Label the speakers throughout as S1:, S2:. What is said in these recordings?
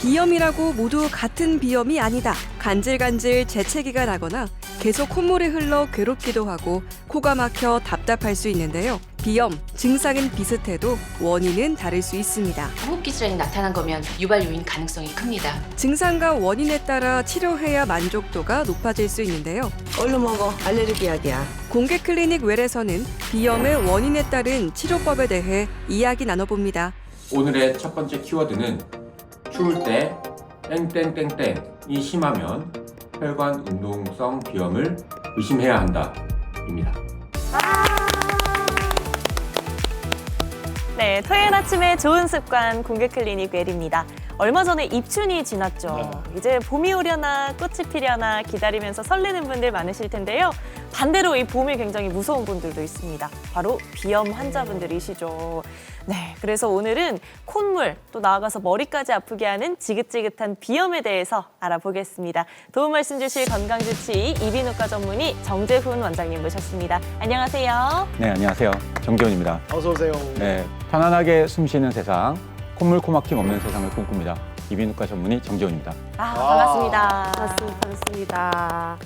S1: 비염이라고 모두 같은 비염이 아니다. 간질간질 재채기가 나거나 계속 콧물이 흘러 괴롭기도 하고 코가 막혀 답답할 수 있는데요. 비염, 증상은 비슷해도 원인은 다를 수 있습니다.
S2: 호흡기 질환이 나타난 거면 유발 요인 가능성이 큽니다.
S1: 증상과 원인에 따라 치료해야 만족도가 높아질 수 있는데요.
S3: 얼른 먹어. 알레르기 약이야.
S1: 공개 클리닉 웰에서는 비염의 원인에 따른 치료법에 대해 이야기 나눠봅니다.
S4: 오늘의 첫 번째 키워드는 추울 때 땡땡땡땡이 심하면 혈관 운동성 비염을 의심해야 한다입니다.
S5: 네, 토요일 아침에 좋은 습관 공개 클리닉 웰입니다. 얼마 전에 입춘이 지났죠. 이제 봄이 오려나 꽃이 피려나 기다리면서 설레는 분들 많으실 텐데요. 반대로 이 봄이 굉장히 무서운 분들도 있습니다. 바로 비염 환자분들이시죠. 네, 그래서 오늘은 콧물, 또 나아가서 머리까지 아프게 하는 지긋지긋한 비염에 대해서 알아보겠습니다. 도움 말씀 주실 건강주치의 이비인후과 전문의 정재훈 원장님 모셨습니다. 안녕하세요.
S6: 네, 안녕하세요. 정재훈입니다.
S7: 어서 오세요.
S6: 네, 편안하게 숨 쉬는 세상, 콧물 코막힘 없는 세상을 꿈꿉니다. 이비인후과 전문의 정재훈입니다.
S5: 반갑습니다.
S3: 반갑습니다.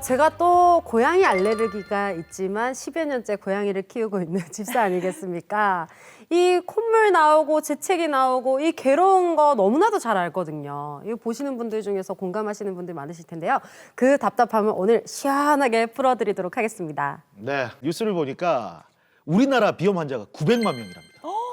S3: 제가 또 고양이 알레르기가 있지만 10여 년째 고양이를 키우고 있는 집사 아니겠습니까? 이 콧물 나오고 재채기 나오고 이 괴로운 거 너무나도 잘 알거든요. 이거 보시는 분들 중에서 공감하시는 분들 많으실 텐데요. 그 답답함을 오늘 시원하게 풀어드리도록 하겠습니다.
S7: 네, 뉴스를 보니까 우리나라 비염 환자가 900만 명이랍니다.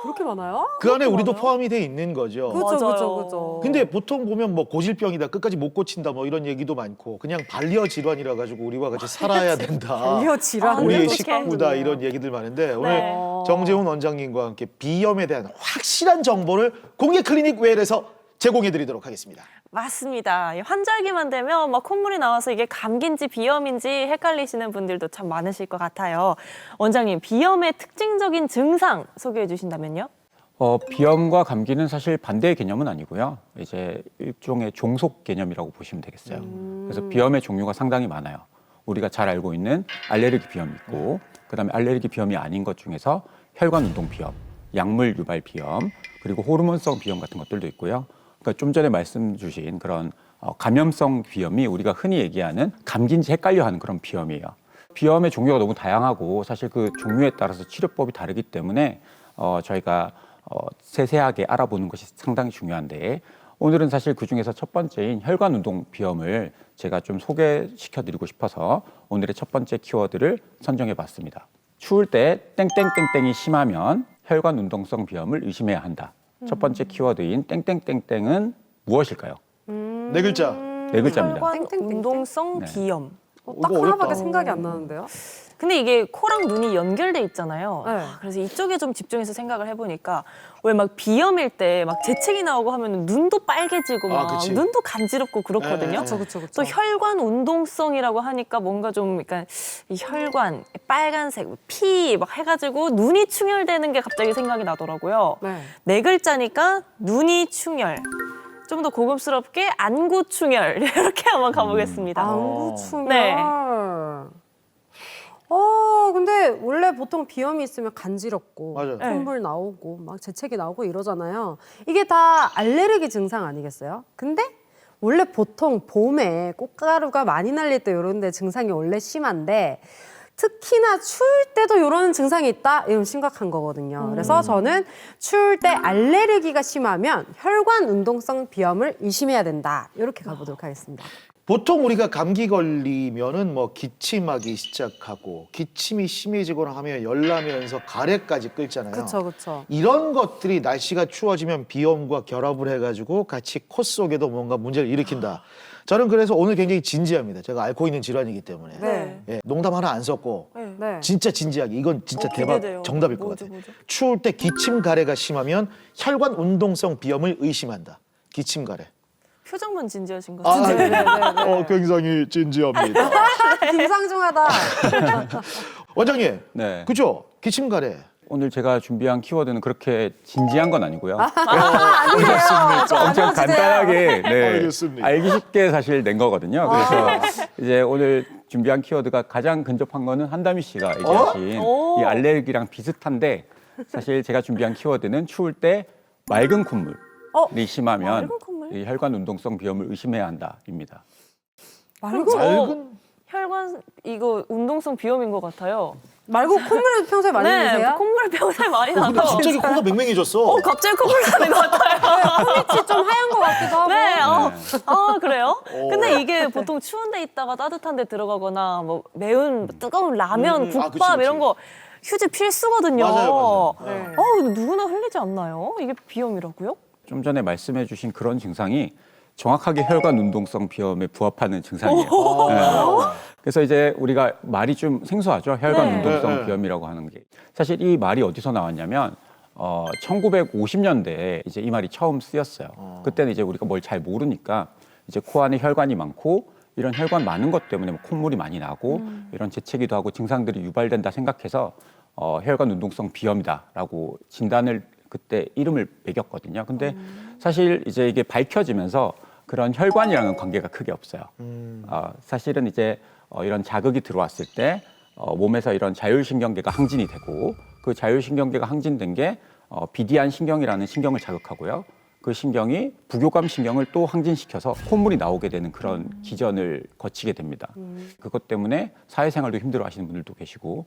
S3: 그렇게 많아요?
S7: 그 안에 우리도 포함이 돼 있는 거죠.
S3: 그렇죠,
S5: 맞아요.
S3: 그렇죠, 그렇죠.
S7: 근데 보통 보면 뭐 고질병이다, 끝까지 못 고친다, 뭐 이런 얘기도 많고 그냥 반려 질환이라 가지고 우리와 같이 살아야 된다.
S3: 반려 질환.
S7: 우리의
S5: 어떡해.
S7: 식구다 이런 얘기들 많은데 오늘
S5: 네.
S7: 정재훈 원장님과 함께 비염에 대한 확실한 정보를 공개 클리닉 웰에서 제공해드리도록 하겠습니다.
S5: 맞습니다. 이 환절기만 되면 막 콧물이 나와서 이게 감기인지 비염인지 헷갈리시는 분들도 참 많으실 것 같아요. 원장님, 비염의 특징적인 증상 소개해 주신다면요?
S6: 비염과 감기는 사실 반대의 개념은 아니고요. 이제 일종의 종속 개념이라고 보시면 되겠어요. 그래서 비염의 종류가 상당히 많아요. 우리가 잘 알고 있는 알레르기 비염이 있고, 그다음에 알레르기 비염이 아닌 것 중에서 혈관 운동 비염, 약물 유발 비염, 그리고 호르몬성 비염 같은 것들도 있고요. 그러니까 좀 전에 말씀 주신 그런 감염성 비염이 우리가 흔히 얘기하는 감기인지 헷갈려하는 그런 비염이에요. 비염의 종류가 너무 다양하고 사실 그 종류에 따라서 치료법이 다르기 때문에 저희가 세세하게 알아보는 것이 상당히 중요한데 오늘은 사실 그중에서 첫 번째인 혈관 운동 비염을 제가 좀 소개시켜드리고 싶어서 오늘의 첫 번째 키워드를 선정해 봤습니다. 추울 때 땡땡땡땡이 심하면 혈관 운동성 비염을 의심해야 한다. 첫 번째 키워드인 땡땡땡땡은 무엇일까요?
S7: 네 글자.
S6: 네 글자입니다.
S5: 혈관
S3: 땡땡땡땡?
S5: 운동성
S6: 네.
S5: 비염.
S3: 딱
S7: 이거
S3: 하나밖에
S7: 어렵다.
S3: 생각이 안 나는데요?
S5: 근데 이게 코랑 눈이 연결돼 있잖아요.
S3: 네.
S5: 그래서 이쪽에 좀 집중해서 생각을 해보니까 왜 막 비염일 때 막 재채기 나오고 하면 눈도 빨개지고 막
S7: 그치.
S5: 눈도 간지럽고 그렇거든요.
S7: 네.
S3: 그렇죠.
S5: 또 혈관 운동성이라고 하니까 뭔가 좀 그러니까 이 혈관 빨간색 피 막 해가지고 눈이 충혈되는 게 갑자기 생각이 나더라고요.
S3: 네.
S5: 네 글자니까 눈이 충혈. 좀 더 고급스럽게 안구 충혈 이렇게 한번 가보겠습니다.
S3: 안구충혈.
S5: 네.
S3: 근데 원래 보통 비염이 있으면 간지럽고
S7: 맞아요.
S3: 콧물 나오고 막 재채기 나오고 이러잖아요. 이게 다 알레르기 증상 아니겠어요? 근데 원래 보통 봄에 꽃가루가 많이 날릴 때 이런 데 증상이 원래 심한데 특히나 추울 때도 이런 증상이 있다? 이건 심각한 거거든요. 그래서 저는 추울 때 알레르기가 심하면 혈관 운동성 비염을 의심해야 된다. 이렇게 가보도록 하겠습니다.
S7: 보통 우리가 감기 걸리면은 뭐 기침하기 시작하고 기침이 심해지거나 하면 열나면서 가래까지 끓잖아요.
S3: 그렇죠.
S7: 이런 것들이 날씨가 추워지면 비염과 결합을 해가지고 같이 코 속에도 뭔가 문제를 일으킨다. 저는 그래서 오늘 굉장히 진지합니다. 제가 앓고 있는 질환이기 때문에.
S3: 네.
S7: 예, 농담 하나 안 썼고
S3: 네.
S7: 진짜 진지하게 이건 진짜 대박
S5: 기대돼요.
S7: 정답일 것
S5: 뭐죠,
S7: 같아요.
S5: 뭐죠?
S7: 추울 때 기침 가래가 심하면 혈관 운동성 비염을 의심한다. 기침 가래.
S5: 표정만 진지하신 것 같은데.
S3: 네.
S7: 굉장히 진지합니다.
S3: 김상중하다.
S7: 원장님,
S6: 네.
S7: 그죠? 기침 가래.
S6: 오늘 제가 준비한 키워드는 그렇게 진지한 건 아니고요.
S7: 그렇습니까?
S6: 엄청 간단하게
S7: 알겠습니다.
S6: 알기 쉽게 사실 낸 거거든요. 그래서 이제 오늘 준비한 키워드가 가장 근접한 거는 한다미 씨가 얘기하신 이 알레르기랑 비슷한데 사실 제가 준비한 키워드는 추울 때 맑은 콧물이 심하면
S5: 맑은 콧물?
S6: 이 혈관 운동성 비염을 의심해야 한다입니다.
S3: 말고
S7: 맑은
S5: 혈관 이거 운동성 비염인 것 같아요.
S3: 콧물을 평소에 많이
S5: 네,
S3: 흘리세요?
S5: 콧물 평소에 많이
S7: 근데
S5: 나서.
S7: 갑자기 코가 맹맹해졌어.
S5: 갑자기 콧물 나는 것 같아요.
S3: 코밑이 좀 하얀 것 같기도 하고.
S5: 네,
S6: 네.
S5: 그래요?
S7: 어.
S5: 근데 이게 보통 추운 데 있다가 따뜻한 데 들어가거나 뭐 매운 뜨거운 라면,
S7: 그치,
S5: 국밥
S7: 그치.
S5: 이런 거 휴지 필수거든요.
S7: 맞아요.
S3: 네.
S5: 근데 누구나 흘리지 않나요? 이게 비염이라고요?
S6: 좀 전에 말씀해 주신 그런 증상이 정확하게 혈관 운동성 비염에 부합하는 증상이에요. 네. 그래서 이제 우리가 말이 좀 생소하죠. 혈관
S5: 네.
S6: 운동성
S7: 네.
S6: 비염이라고 하는 게. 사실 이 말이 어디서 나왔냐면 1950년대에 이제 이 말이 처음 쓰였어요. 그때는 이제 우리가 뭘 잘 모르니까 이제 코 안에 혈관이 많고 이런 혈관 많은 것 때문에 뭐 콧물이 많이 나고 이런 재채기도 하고 증상들이 유발된다 생각해서 혈관 운동성 비염이다라고 진단을 그때 이름을 매겼거든요. 근데 사실 이제 이게 밝혀지면서 그런 혈관이랑은 관계가 크게 없어요. 사실은 이제 이런 자극이 들어왔을 때 몸에서 이런 자율신경계가 항진이 되고 그 자율신경계가 항진된 게 비디안 신경이라는 신경을 자극하고요. 그 신경이 부교감 신경을 또 항진시켜서 콧물이 나오게 되는 그런 기전을 거치게 됩니다. 그것 때문에 사회생활도 힘들어하시는 분들도 계시고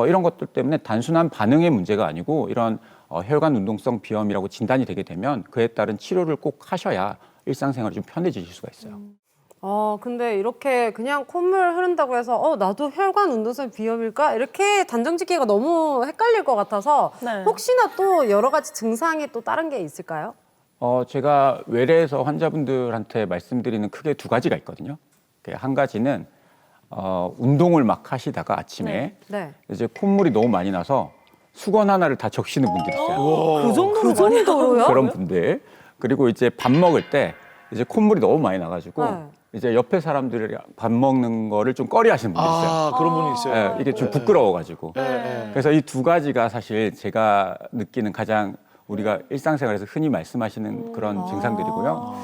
S6: 이런 것들 때문에 단순한 반응의 문제가 아니고 이런 혈관 운동성 비염이라고 진단이 되게 되면 그에 따른 치료를 꼭 하셔야 일상생활이 좀 편해지실 수가 있어요.
S3: 근데 이렇게 그냥 콧물 흐른다고 해서 나도 혈관 운동성 비염일까? 이렇게 단정짓기가 너무 헷갈릴 것 같아서
S5: 네.
S3: 혹시나 또 여러 가지 증상이 또 다른 게 있을까요?
S6: 제가 외래에서 환자분들한테 말씀드리는 크게 두 가지가 있거든요. 한 가지는 운동을 막 하시다가 아침에
S3: 네.
S6: 이제 콧물이 너무 많이 나서 수건 하나를 다 적시는 분들이 있어요.
S5: 그 정도로
S3: 그 정도로요?
S6: 그런 분들. 그리고 이제 밥 먹을 때 이제 콧물이 너무 많이 나가지고
S3: 네.
S6: 이제 옆에 사람들이 밥 먹는 거를 좀 꺼려하시는 분들이 있어요.
S7: 그런 분이 있어요.
S6: 네, 이게 좀 부끄러워가지고.
S7: 네.
S6: 그래서 이 두 가지가 사실 제가 느끼는 가장 우리가 일상생활에서 흔히 말씀하시는 그런 증상들이고요.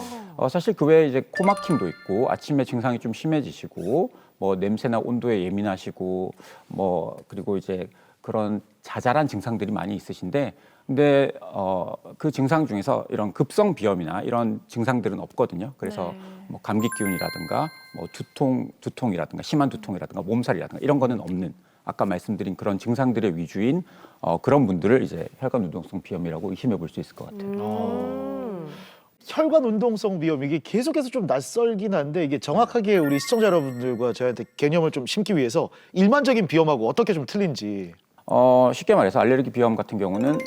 S6: 사실 그 외에 이제 코막힘도 있고 아침에 증상이 좀 심해지시고 뭐 냄새나 온도에 예민하시고 뭐 그리고 이제 그런 자잘한 증상들이 많이 있으신데 근데 그 증상 중에서 이런 급성 비염이나 이런 증상들은 없거든요. 그래서 뭐 감기 기운이라든가 뭐 두통이라든가 심한 두통이라든가 몸살이라든가 이런 거는 없는 아까 말씀드린 그런 증상들의 위주인 그런 분들을 이제 혈관 운동성 비염이라고 의심해 볼 수 있을 것 같아요.
S7: 혈관 운동성 비염 이게 계속해서 좀 낯설긴 한데 이게 정확하게 우리 시청자 여러분들과 저희한테 개념을 좀 심기 위해서 일반적인 비염하고 어떻게 좀 틀린지.
S6: 쉽게 말해서 알레르기 비염 같은 경우는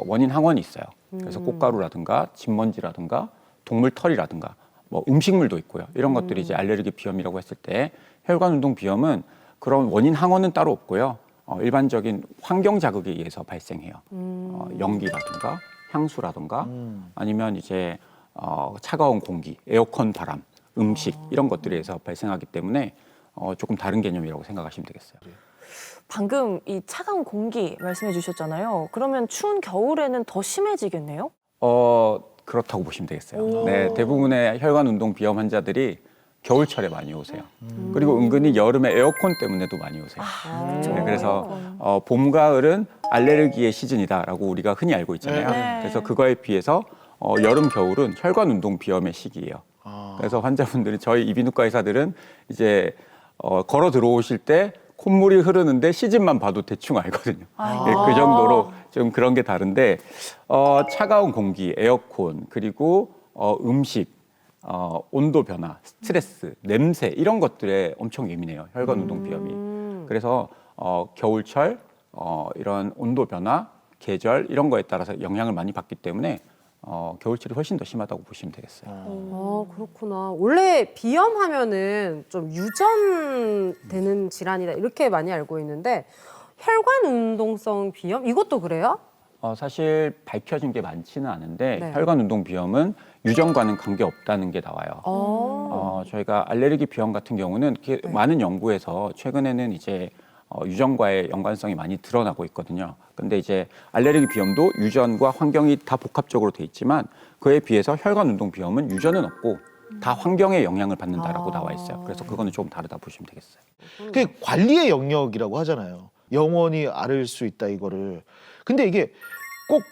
S6: 원인 항원이 있어요. 그래서 꽃가루라든가 진먼지라든가 동물 털이라든가 뭐 음식물도 있고요. 이런 것들이 이제 알레르기 비염이라고 했을 때 혈관 운동 비염은 그런 원인 항원은 따로 없고요. 일반적인 환경 자극에 의해서 발생해요. 연기라든가 향수라든가 아니면 이제 차가운 공기, 에어컨 바람, 음식 이런 것들에 의해서 발생하기 때문에 조금 다른 개념이라고 생각하시면 되겠어요.
S5: 방금 이 차가운 공기 말씀해 주셨잖아요. 그러면 추운 겨울에는 더 심해지겠네요?
S6: 그렇다고 보시면 되겠어요. 네, 대부분의 혈관 운동 비염 환자들이 겨울철에 많이 오세요. 그리고 은근히 여름에 에어컨 때문에도 많이 오세요. 네, 그래서 봄, 가을은 알레르기의 시즌이다라고 우리가 흔히 알고 있잖아요.
S5: 네.
S6: 그래서 그거에 비해서 여름, 겨울은 혈관 운동 비염의 시기예요. 그래서 환자분들이 저희 이비인후과 의사들은 이제 걸어 들어오실 때 콧물이 흐르는데 시즌만 봐도 대충 알거든요. 예, 그 정도로 좀 그런 게 다른데 차가운 공기, 에어컨 그리고 음식, 온도 변화, 스트레스, 냄새 이런 것들에 엄청 예민해요. 혈관 운동 비염이. 그래서 겨울철 이런 온도 변화, 계절 이런 거에 따라서 영향을 많이 받기 때문에 겨울철이 훨씬 더 심하다고 보시면 되겠어요.
S3: 그렇구나. 원래 비염 하면은 좀 유전되는 질환이다 이렇게 많이 알고 있는데 혈관 운동성 비염 이것도 그래요?
S6: 사실 밝혀진 게 많지는 않은데
S3: 네.
S6: 혈관 운동 비염은 유전과는 관계 없다는 게 나와요. 저희가 알레르기 비염 같은 경우는 이렇게 많은 연구에서 최근에는 이제 유전과의 연관성이 많이 드러나고 있거든요. 근데 이제 알레르기 비염도 유전과 환경이 다 복합적으로 돼 있지만 그에 비해서 혈관 운동 비염은 유전은 없고 다 환경의 영향을 받는다라고 나와 있어요. 그래서 그거는 조금 다르다 보시면 되겠어요.
S7: 그게 관리의 영역이라고 하잖아요. 영원히 앓을 수 있다 이거를. 근데 이게 꼭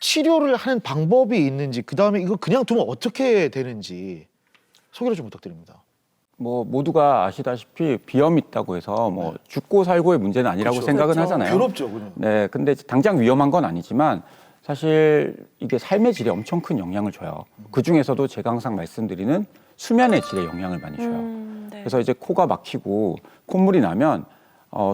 S7: 치료를 하는 방법이 있는지, 그 다음에 이거 그냥 두면 어떻게 되는지 소개를 좀 부탁드립니다.
S6: 뭐 모두가 아시다시피 비염이 있다고 해서 뭐 죽고 살고의 문제는 아니라고
S7: 그렇죠.
S6: 생각은 하잖아요.
S7: 괴롭죠, 그냥.
S6: 네, 근데 당장 위험한 건 아니지만 사실 이게 삶의 질에 엄청 큰 영향을 줘요. 그 중에서도 제가 항상 말씀드리는 수면의 질에 영향을 많이 줘요.
S5: 네.
S6: 그래서 이제 코가 막히고 콧물이 나면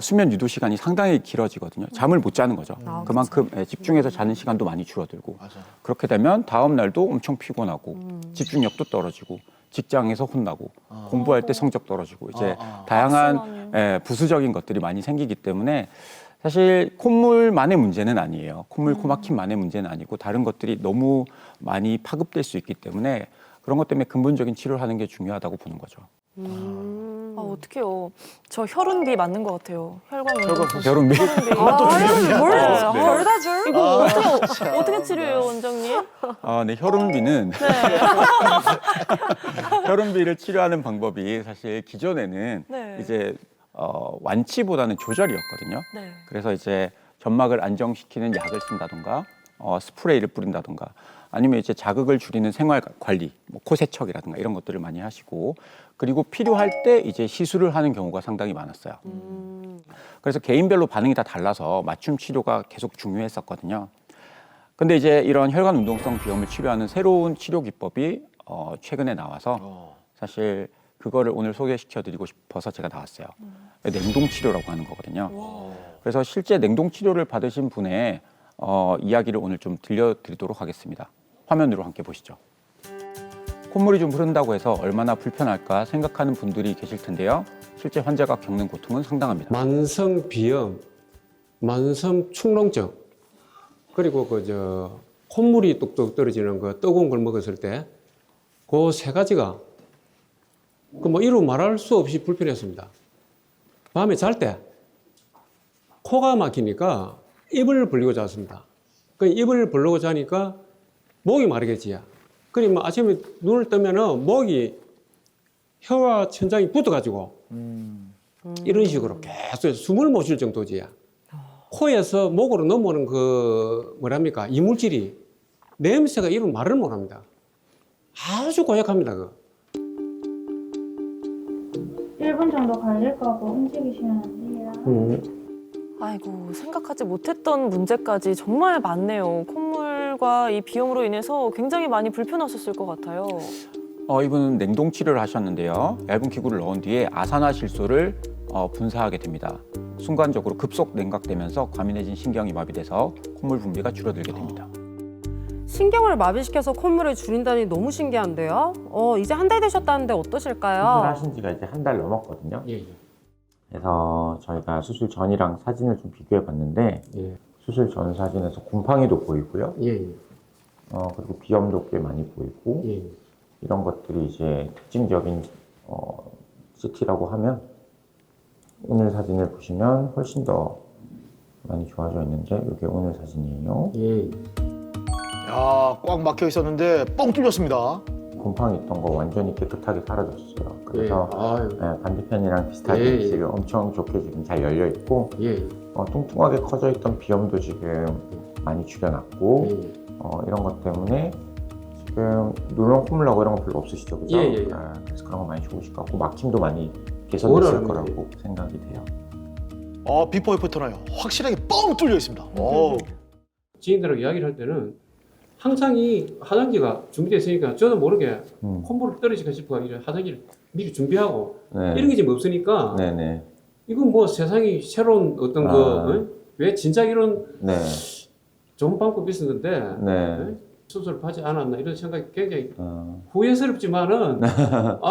S6: 수면 유도 시간이 상당히 길어지거든요. 잠을 못 자는 거죠.
S3: 아,
S6: 그만큼 집중해서 자는 시간도 많이 줄어들고
S7: 맞아.
S6: 그렇게 되면 다음 날도 엄청 피곤하고 집중력도 떨어지고 직장에서 혼나고 공부할 때 성적 떨어지고 이제 다양한
S5: 악순환이요.
S6: 부수적인 것들이 많이 생기기 때문에 사실 콧물만의 문제는 아니에요. 콧물, 코막힘만의 문제는 아니고 다른 것들이 너무 많이 파급될 수 있기 때문에 그런 것 때문에 근본적인 치료를 하는 게 중요하다고 보는 거죠.
S5: 아, 어떡해요. 저 혈흔비 맞는 것 같아요. 혈관 운동.
S6: 여름비
S3: 별다 줄?
S5: 이거 어떻게 치료해요, 원장님?
S6: 네, 혈흔비는 혈흔비를 치료하는 방법이 사실 기존에는
S5: 네.
S6: 이제 완치보다는 조절이었거든요.
S5: 네.
S6: 그래서 이제 점막을 안정시키는 약을 쓴다던가 스프레이를 뿌린다던가 아니면 이제 자극을 줄이는 생활 관리, 뭐 코세척이라든가 이런 것들을 많이 하시고 그리고 필요할 때 이제 시술을 하는 경우가 상당히 많았어요. 그래서 개인별로 반응이 다 달라서 맞춤 치료가 계속 중요했었거든요. 근데 이제 이런 혈관 운동성 비염을 치료하는 새로운 치료 기법이 최근에 나와서 사실 그거를 오늘 소개시켜 드리고 싶어서 제가 나왔어요. 냉동 치료라고 하는 거거든요. 그래서 실제 냉동 치료를 받으신 분의 이야기를 오늘 좀 들려드리도록 하겠습니다. 화면으로 함께 보시죠. 콧물이 좀 흐른다고 해서 얼마나 불편할까 생각하는 분들이 계실 텐데요. 실제 환자가 겪는 고통은 상당합니다.
S8: 만성 비염, 만성 축농증, 그리고 콧물이 뚝뚝 떨어지는 거, 뜨거운 걸 먹었을 때, 그 세 가지가 이루 말할 수 없이 불편했습니다. 밤에 잘 때 코가 막히니까 입을 벌리고 잤습니다. 그 입을 벌리고 자니까 목이 마르겠지요. 그러면 아침에 눈을 뜨면은 목이 혀와 천장이 붙어가지고 이런 식으로 계속 숨을 못 쉴 정도지요. 코에서 목으로 넘어오는 이물질이 냄새가 이루 말을 못합니다. 아주 고약합니다.
S9: 1분 정도 걸릴거고 움직이시면 안 돼요.
S5: 아이고, 생각하지 못했던 문제까지 정말 많네요. 콧물과 이 비염으로 인해서 굉장히 많이 불편하셨을 것 같아요.
S6: 이분은 냉동 치료를 하셨는데요. 얇은 기구를 넣은 뒤에 아산화질소를 분사하게 됩니다. 순간적으로 급속 냉각되면서 과민해진 신경이 마비돼서 콧물 분비가 줄어들게 됩니다.
S3: 신경을 마비시켜서 콧물을 줄인다니 너무 신기한데요. 이제 한 달 되셨다는데 어떠실까요?
S10: 수술하신 지가 이제 한 달 넘었거든요.
S8: 예.
S10: 그래서 저희가 수술 전이랑 사진을 좀 비교해 봤는데
S8: 예.
S10: 수술 전 사진에서 곰팡이도 보이고요.
S8: 예.
S10: 그리고 비염도 꽤 많이 보이고
S8: 예.
S10: 이런 것들이 이제 특징적인 CT라고 하면 오늘 사진을 보시면 훨씬 더 많이 좋아져 있는데 이게 오늘 사진이에요.
S8: 예.
S7: 야, 꽉 막혀 있었는데 뻥 뚫렸습니다.
S10: 곰팡이 있던 거 완전히 깨끗하게 사라졌어요. 그래서
S8: 아유.
S10: 반대편이랑 비슷하게
S8: 예, 예.
S10: 지금 엄청 좋게 지금 잘 열려 있고
S8: 예.
S10: 뚱뚱하게 커져 있던 비염도 지금 많이 줄여놨고
S8: 예.
S10: 이런 것 때문에 지금 눈으로 콧물 나고 이런 거 별로 없으시죠, 그죠?
S8: 예, 예.
S10: 그래서 그런 거 많이 좋으실 것 같고 막힘도 많이 개선됐을
S8: 오라는
S10: 거라고 생각이 돼요.
S7: 비포 애프터나요. 확실하게 뻥 뚫려 있습니다. 오.
S8: 지인들하고 이야기를 할 때는 항상 이 화장지가 준비되어 있으니까 저도 모르게 콧물을 떨어질까 싶어 화장지를 미리 준비하고
S10: 네.
S8: 이런 게 지금 없으니까
S10: 네네.
S8: 이건 뭐 세상이 새로운 어떤 왜 진작 이런
S10: 네.
S8: 좋은 방법이 있었는데
S10: 네.
S8: 수술을 하지 않았나 이런 생각이 굉장히 후회스럽지만은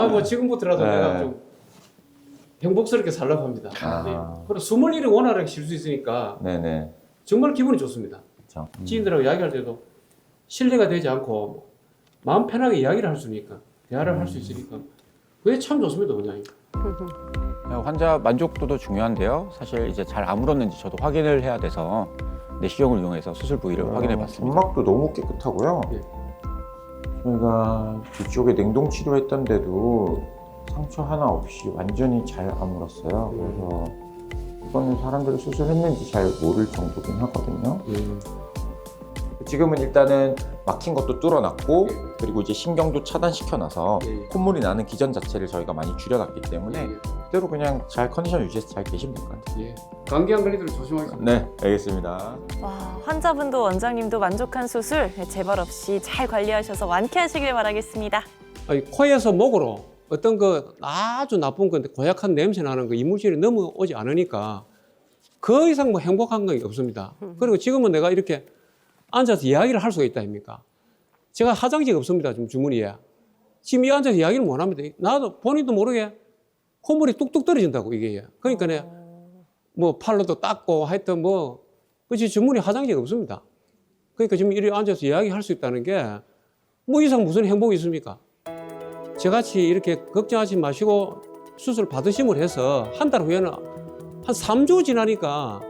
S8: 뭐 지금부터라도
S10: 네.
S8: 내가 좀 행복스럽게 살려고 합니다. 그리고 숨을 일이 원활하게 쉴 수 있으니까
S10: 네네.
S8: 정말 기분이 좋습니다.
S10: 그렇죠.
S8: 지인들하고 이야기할 때도 신뢰가 되지 않고 마음 편하게 이야기를 할 수 있으니까 대화를 할 수 있으니까 그게 참 좋습니다, 원장님.
S6: 환자 만족도도 중요한데요. 사실 이제 잘 아물었는지 저도 확인을 해야 돼서 내시경을 이용해서 수술 부위를 확인해 봤습니다.
S10: 점막도 너무 깨끗하고요.
S8: 예.
S10: 저희가 뒤쪽에 냉동 치료했던데도 상처 하나 없이 완전히 잘 아물었어요. 그래서 이거는 사람들이 수술했는지 잘 모를 정도긴 하거든요. 지금은 일단은 막힌 것도 뚫어놨고 그리고 이제 신경도 차단시켜놔서 콧물이 나는 기전 자체를 저희가 많이 줄여놨기 때문에 그대로 그냥 잘 컨디션 유지해서 잘 계시면 될 것 같아요.
S8: 예. 감기 안 걸리도록 조심하겠습니다.
S10: 네, 알겠습니다.
S5: 와, 환자분도 원장님도 만족한 수술 재발 없이 잘 관리하셔서 완쾌하시길 바라겠습니다.
S8: 아니, 코에서 목으로 어떤 그 아주 나쁜 건데 고약한 냄새 나는 그 이물질이 넘어오지 않으니까 그 이상 뭐 행복한 건 없습니다. 그리고 지금은 내가 이렇게 앉아서 이야기를 할 수가 있다 아닙니까? 제가 화장지가 없습니다. 지금 주머니에. 지금 이 앉아서 이야기를 못 합니다. 나도 본인도 모르게 콧물이 뚝뚝 떨어진다고 이게. 그러니까 뭐 팔로도 닦고 하여튼 뭐 그치 주머니 화장지가 없습니다. 그러니까 지금 이렇게 앉아서 이야기할 수 있다는 게 뭐 이상 무슨 행복이 있습니까? 저같이 이렇게 걱정하지 마시고 수술 받으심을 해서 한 달 후에는 한 3주 지나니까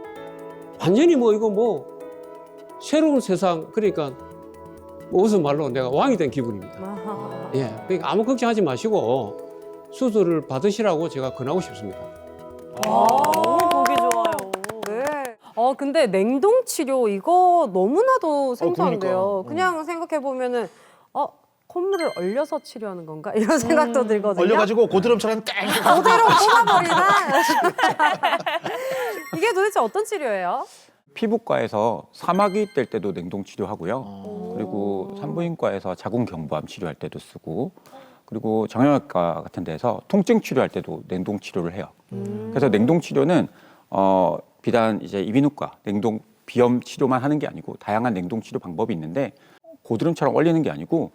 S8: 완전히 뭐 이거 뭐 새로운 세상 그러니까 뭐 무슨 말로 내가 왕이 된 기분입니다. 예, 그러니까 아무 걱정하지 마시고 수술을 받으시라고 제가 권하고 싶습니다.
S5: 너무 보기 좋아요.
S3: 네. 근데 냉동 치료 이거 너무나도 생소한데요. 그냥 생각해 보면은 콧물을 얼려서 치료하는 건가 이런 생각도 들거든요.
S7: 얼려가지고 고드름처럼 땡.
S3: 그대로 뽑아버리나? 이게 도대체 어떤 치료예요?
S6: 피부과에서 사마귀 뗄 때도 냉동 치료하고요. 그리고 산부인과에서 자궁 경부암 치료할 때도 쓰고, 그리고 정형외과 같은 데서 통증 치료할 때도 냉동 치료를 해요. 그래서 냉동 치료는 비단 이제 이비인후과 냉동 비염 치료만 하는 게 아니고 다양한 냉동 치료 방법이 있는데 고드름처럼 얼리는 게 아니고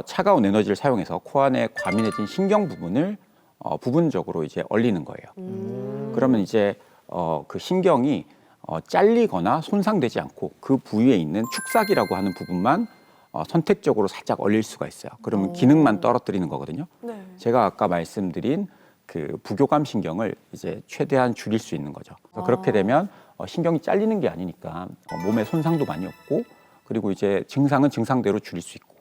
S6: 차가운 에너지를 사용해서 코 안에 과민해진 신경 부분을 부분적으로 이제 얼리는 거예요. 그러면 이제 그 신경이 잘리거나 손상되지 않고 그 부위에 있는 축삭이라고 하는 부분만 선택적으로 살짝 얼릴 수가 있어요. 그러면 기능만 떨어뜨리는 거거든요.
S5: 네.
S6: 제가 아까 말씀드린 그 부교감 신경을 이제 최대한 줄일 수 있는 거죠. 그래서 그렇게 되면 신경이 잘리는 게 아니니까 몸에 손상도 많이 없고, 그리고 이제 증상은 증상대로 줄일 수 있고.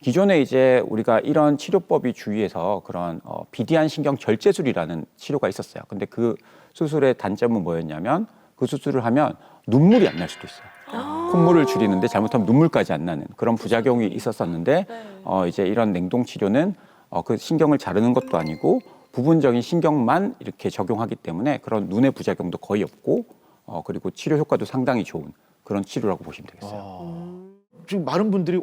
S6: 기존에 이제 우리가 이런 치료법이 주위에서 그런 비디안 신경 절제술이라는 치료가 있었어요. 근데 그 수술의 단점은 뭐였냐면 그 수술을 하면 눈물이 안 날 수도 있어요. 콧물을 줄이는데 잘못하면 눈물까지 안 나는 그런 부작용이 있었었는데 이제 이런 냉동 치료는 그 신경을 자르는 것도 아니고 부분적인 신경만 이렇게 적용하기 때문에 그런 눈의 부작용도 거의 없고 그리고 치료 효과도 상당히 좋은 그런 치료라고 보시면 되겠어요.
S7: 지금 많은 분들이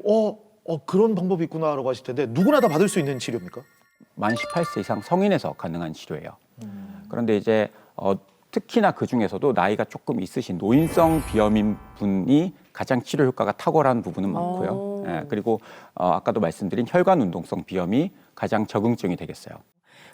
S7: 그런 방법이 있구나라고 하실 텐데 누구나 다 받을 수 있는 치료입니까?
S6: 만 18세 이상 성인에서 가능한 치료예요. 그런데 이제 특히나 그 중에서도 나이가 조금 있으신 노인성 비염인 분이 가장 치료 효과가 탁월한 부분은 많고요. 예, 그리고 아까도 말씀드린 혈관 운동성 비염이 가장 적응증이 되겠어요.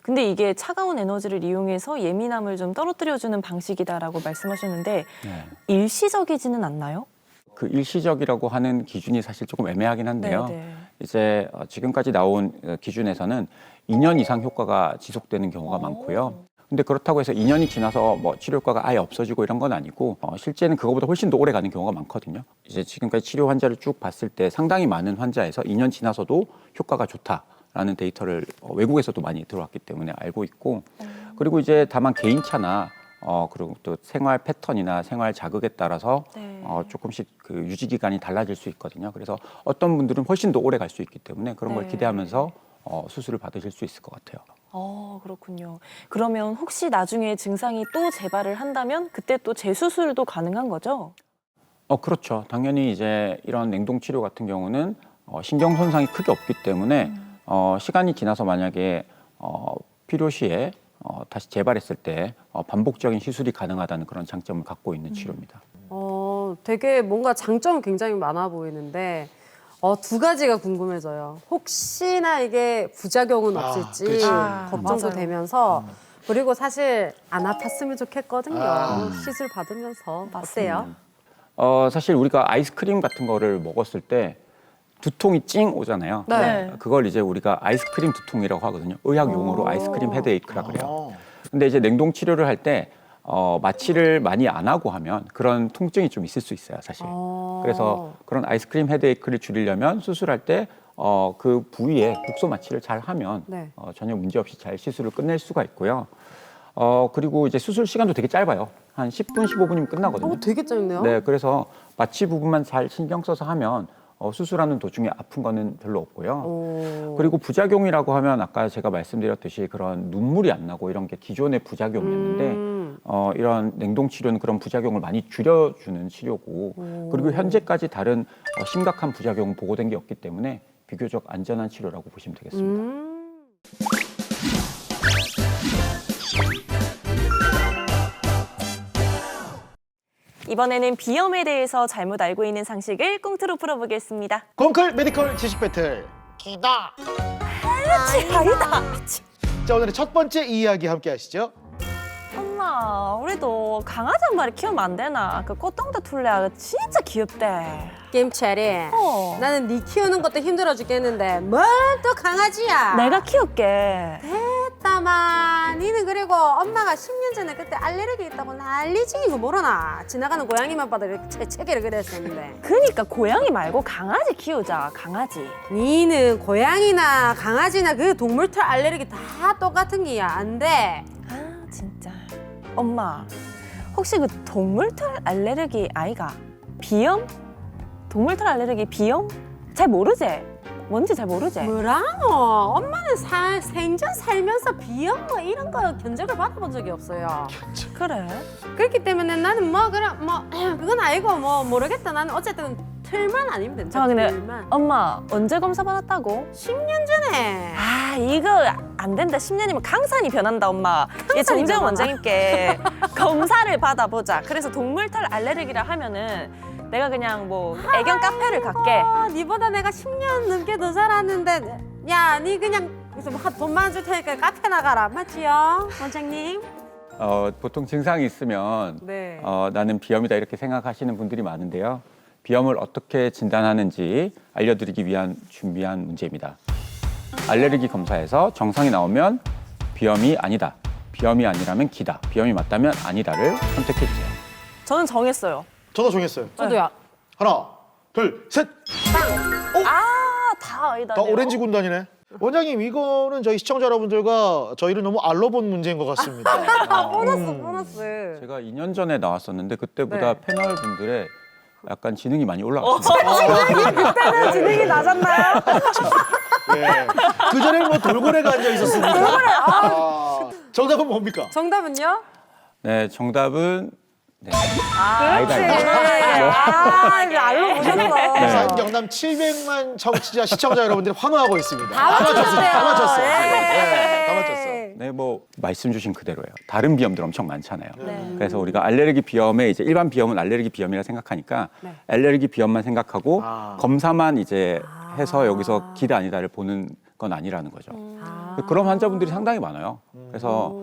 S5: 근데 이게 차가운 에너지를 이용해서 예민함을 좀 떨어뜨려주는 방식이다라고 말씀하셨는데
S6: 네.
S5: 일시적이지는 않나요?
S6: 그 일시적이라고 하는 기준이 사실 조금 애매하긴 한데요.
S5: 네네.
S6: 이제 지금까지 나온 기준에서는 2년 이상 효과가 지속되는 경우가 많고요. 근데 그렇다고 해서 2년이 지나서 뭐 치료 효과가 아예 없어지고 이런 건 아니고 실제는 그거보다 훨씬 더 오래 가는 경우가 많거든요. 이제 지금까지 치료 환자를 쭉 봤을 때 상당히 많은 환자에서 2년 지나서도 효과가 좋다라는 데이터를 외국에서도 많이 들어왔기 때문에 알고 있고, 그리고 이제 다만 개인차나 그리고 또 생활 패턴이나 생활 자극에 따라서 조금씩 그 유지 기간이 달라질 수 있거든요. 그래서 어떤 분들은 훨씬 더 오래 갈 수 있기 때문에 그런 걸 기대하면서 수술을 받으실 수 있을 것 같아요.
S5: 그렇군요. 그러면 혹시 나중에 증상이 또 재발을 한다면 그때 또 재수술도 가능한 거죠?
S6: 그렇죠. 당연히 이제 이런 냉동 치료 같은 경우는 신경 손상이 크게 없기 때문에 시간이 지나서 만약에 필요시에 다시 재발했을 때 반복적인 시술이 가능하다는 그런 장점을 갖고 있는 치료입니다.
S3: 되게 뭔가 장점은 굉장히 많아 보이는데 두 가지가 궁금해져요. 혹시나 이게 부작용은 없을지
S7: 그치.
S3: 걱정도
S5: 맞아요.
S3: 되면서 그리고 사실 안 아팠으면 좋겠거든요. 시술 받으면서 어때요?
S6: 사실 우리가 아이스크림 같은 거를 먹었을 때 두통이 찡 오잖아요.
S5: 네.
S6: 그걸 이제 우리가 아이스크림 두통이라고 하거든요. 의학 용어로 아이스크림 헤드에이크라 그래요. 근데 이제 냉동 치료를 할 때 마취를 많이 안 하고 하면 그런 통증이 좀 있을 수 있어요, 사실. 그래서 그런 아이스크림 헤드에이크를 줄이려면 수술할 때 그 부위에 국소 마취를 잘 하면 전혀 문제 없이 잘 시술을 끝낼 수가 있고요. 그리고 이제 수술 시간도 되게 짧아요. 한 10분, 15분이면 끝나거든요.
S3: 되게 짧네요.
S6: 네, 그래서 마취 부분만 잘 신경 써서 하면 수술하는 도중에 아픈 거는 별로 없고요. 그리고 부작용이라고 하면 아까 제가 말씀드렸듯이 그런 눈물이 안 나고 이런 게 기존의 부작용이었는데 이런 냉동 치료는 그런 부작용을 많이 줄여주는 치료고 그리고 현재까지 다른 심각한 부작용 보고된 게 없기 때문에 비교적 안전한 치료라고 보시면 되겠습니다.
S5: 이번에는 비염에 대해서 잘못 알고 있는 상식을 꽁트로 풀어보겠습니다.
S7: 콩클 메디컬 지식 배틀 기다.
S5: 아니다.
S7: 자, 오늘의 첫 번째 이야기 함께 하시죠.
S5: 엄마, 우리도 강아지 한 마리 키우면 안 되나? 그 꽃동자 툴레아 진짜 귀엽대.
S3: 김철이, 나는 네 키우는 것도 힘들어 죽겠는데 뭘 또 강아지야?
S5: 내가 키울게.
S3: 됐다만, 니는 그리고 엄마가 10년 전에 그때 알레르기 있다고 난리치긴 거 모르나? 지나가는 고양이만 봐도 이렇게 재채기를 그랬었는데.
S5: 그러니까 고양이 말고 강아지 키우자, 강아지.
S3: 니는 고양이나 강아지나 그 동물털 알레르기 다 똑같은 게야. 안 돼.
S5: 아, 진짜. 엄마, 혹시 그 동물털 알레르기 아이가 비염? 동물털 알레르기 비염? 잘 모르지? 뭔지 잘 모르지?
S3: 뭐라노? 엄마는 생전 살면서 비염 뭐 이런 거 견적을 받아본 적이 없어요.
S5: 그래?
S3: 그렇기 때문에 나는 뭐 그냥 뭐 그건 아니고 뭐 모르겠다. 나는 어쨌든 틀만 아니면 된다.
S5: 아, 근데
S3: 틀만.
S5: 엄마 언제 검사 받았다고?
S3: 10년 전에.
S5: 아, 이거 안 된다. 10년이면 강산이 변한다, 엄마. 얘 정재영
S3: 변하나?
S5: 원장님께 검사를 받아보자. 그래서 동물털 알레르기라 하면은 내가 그냥 뭐 애견 카페를 갈게.
S3: 니보다 내가 10년 넘게 더 살았는데 야, 니 그냥 돈 많이 줄 테니까 카페 나가라. 맞지요, 원장님?
S6: 보통 증상이 있으면
S3: 네.
S6: 나는 비염이다 이렇게 생각하시는 분들이 많은데요. 비염을 어떻게 진단하는지 알려드리기 위한 준비한 문제입니다. 알레르기 검사에서 정상이 나오면 비염이 아니다, 비염이 아니라면 기다, 비염이 맞다면 아니다를 선택해 주세요.
S5: 저는 정했어요.
S7: 저도 정했어요.
S3: 저도요.
S7: 하나, 둘, 셋.
S5: 아, 다 아니다.
S7: 다 오렌지 군단이네. 원장님, 이거는 저희 시청자 여러분들과 저희를 너무 알러본 문제인 것 같습니다.
S3: 보너스.
S6: 제가 2년 전에 나왔었는데 그때보다
S3: 네.
S6: 패널 분들의 약간 지능이 많이 올라갔습니다.
S3: 그때는 지능이 낮았나요?
S7: 예. 그 전에 뭐 돌고래가 앉아 있었습니다. 정답은 뭡니까?
S3: 정답은요?
S6: 네, 정답은 네.
S3: 그렇지.
S6: 아니다.
S3: 이제 알로 보셨어.
S7: 부산 경남 700만 청취자 시청자 여러분들이 환호하고 있습니다.
S3: 다 맞췄어요.
S7: 다 맞췄어.
S3: 예.
S7: 네, 다 맞췄어.
S6: 네, 뭐 말씀 주신 그대로예요. 다른 비염들 엄청 많잖아요.
S5: 네.
S6: 그래서 우리가 알레르기 비염에 이제 일반 비염은 알레르기 비염이라 생각하니까
S3: 네.
S6: 알레르기 비염만 생각하고
S7: 아.
S6: 검사만 이제 해서 여기서 기다 아니다를 보는 건 아니라는 거죠. 그런 환자분들이 상당히 많아요. 그래서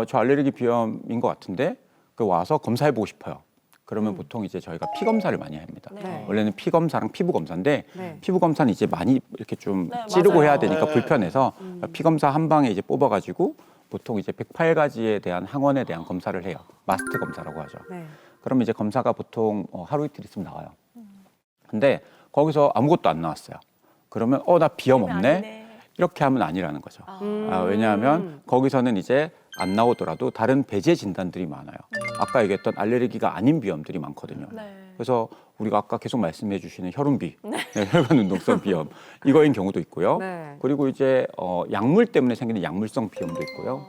S6: 저 알레르기 비염인 것 같은데 와서 검사해보고 싶어요. 그러면 보통 이제 저희가 피 검사를 많이 합니다.
S3: 네.
S6: 원래는 피 검사랑 피부 검사인데
S3: 네.
S6: 피부 검사는 이제 많이 이렇게 좀
S5: 네,
S6: 찌르고
S5: 맞아요.
S6: 해야 되니까
S7: 네.
S6: 불편해서 피 검사 한 방에 이제 뽑아가지고 보통 이제 108가지에 대한 항원에 대한 검사를 해요. 마스트 검사라고 하죠.
S3: 네.
S6: 그러면 이제 검사가 보통 하루 이틀 있으면 나와요. 근데 거기서 아무것도 안 나왔어요. 그러면 나 비염 없네?
S5: 아니네.
S6: 이렇게 하면 아니라는 거죠. 왜냐하면 거기서는 이제 안 나오더라도 다른 배제 진단들이 많아요. 아까 얘기했던 알레르기가 아닌 비염들이 많거든요.
S5: 네.
S6: 그래서 우리가 아까 계속 말씀해 주시는 혈흔비, 네, 혈관 운동성 비염 이거인 경우도 있고요.
S3: 네.
S6: 그리고 이제 약물 때문에 생기는 약물성 비염도 있고요.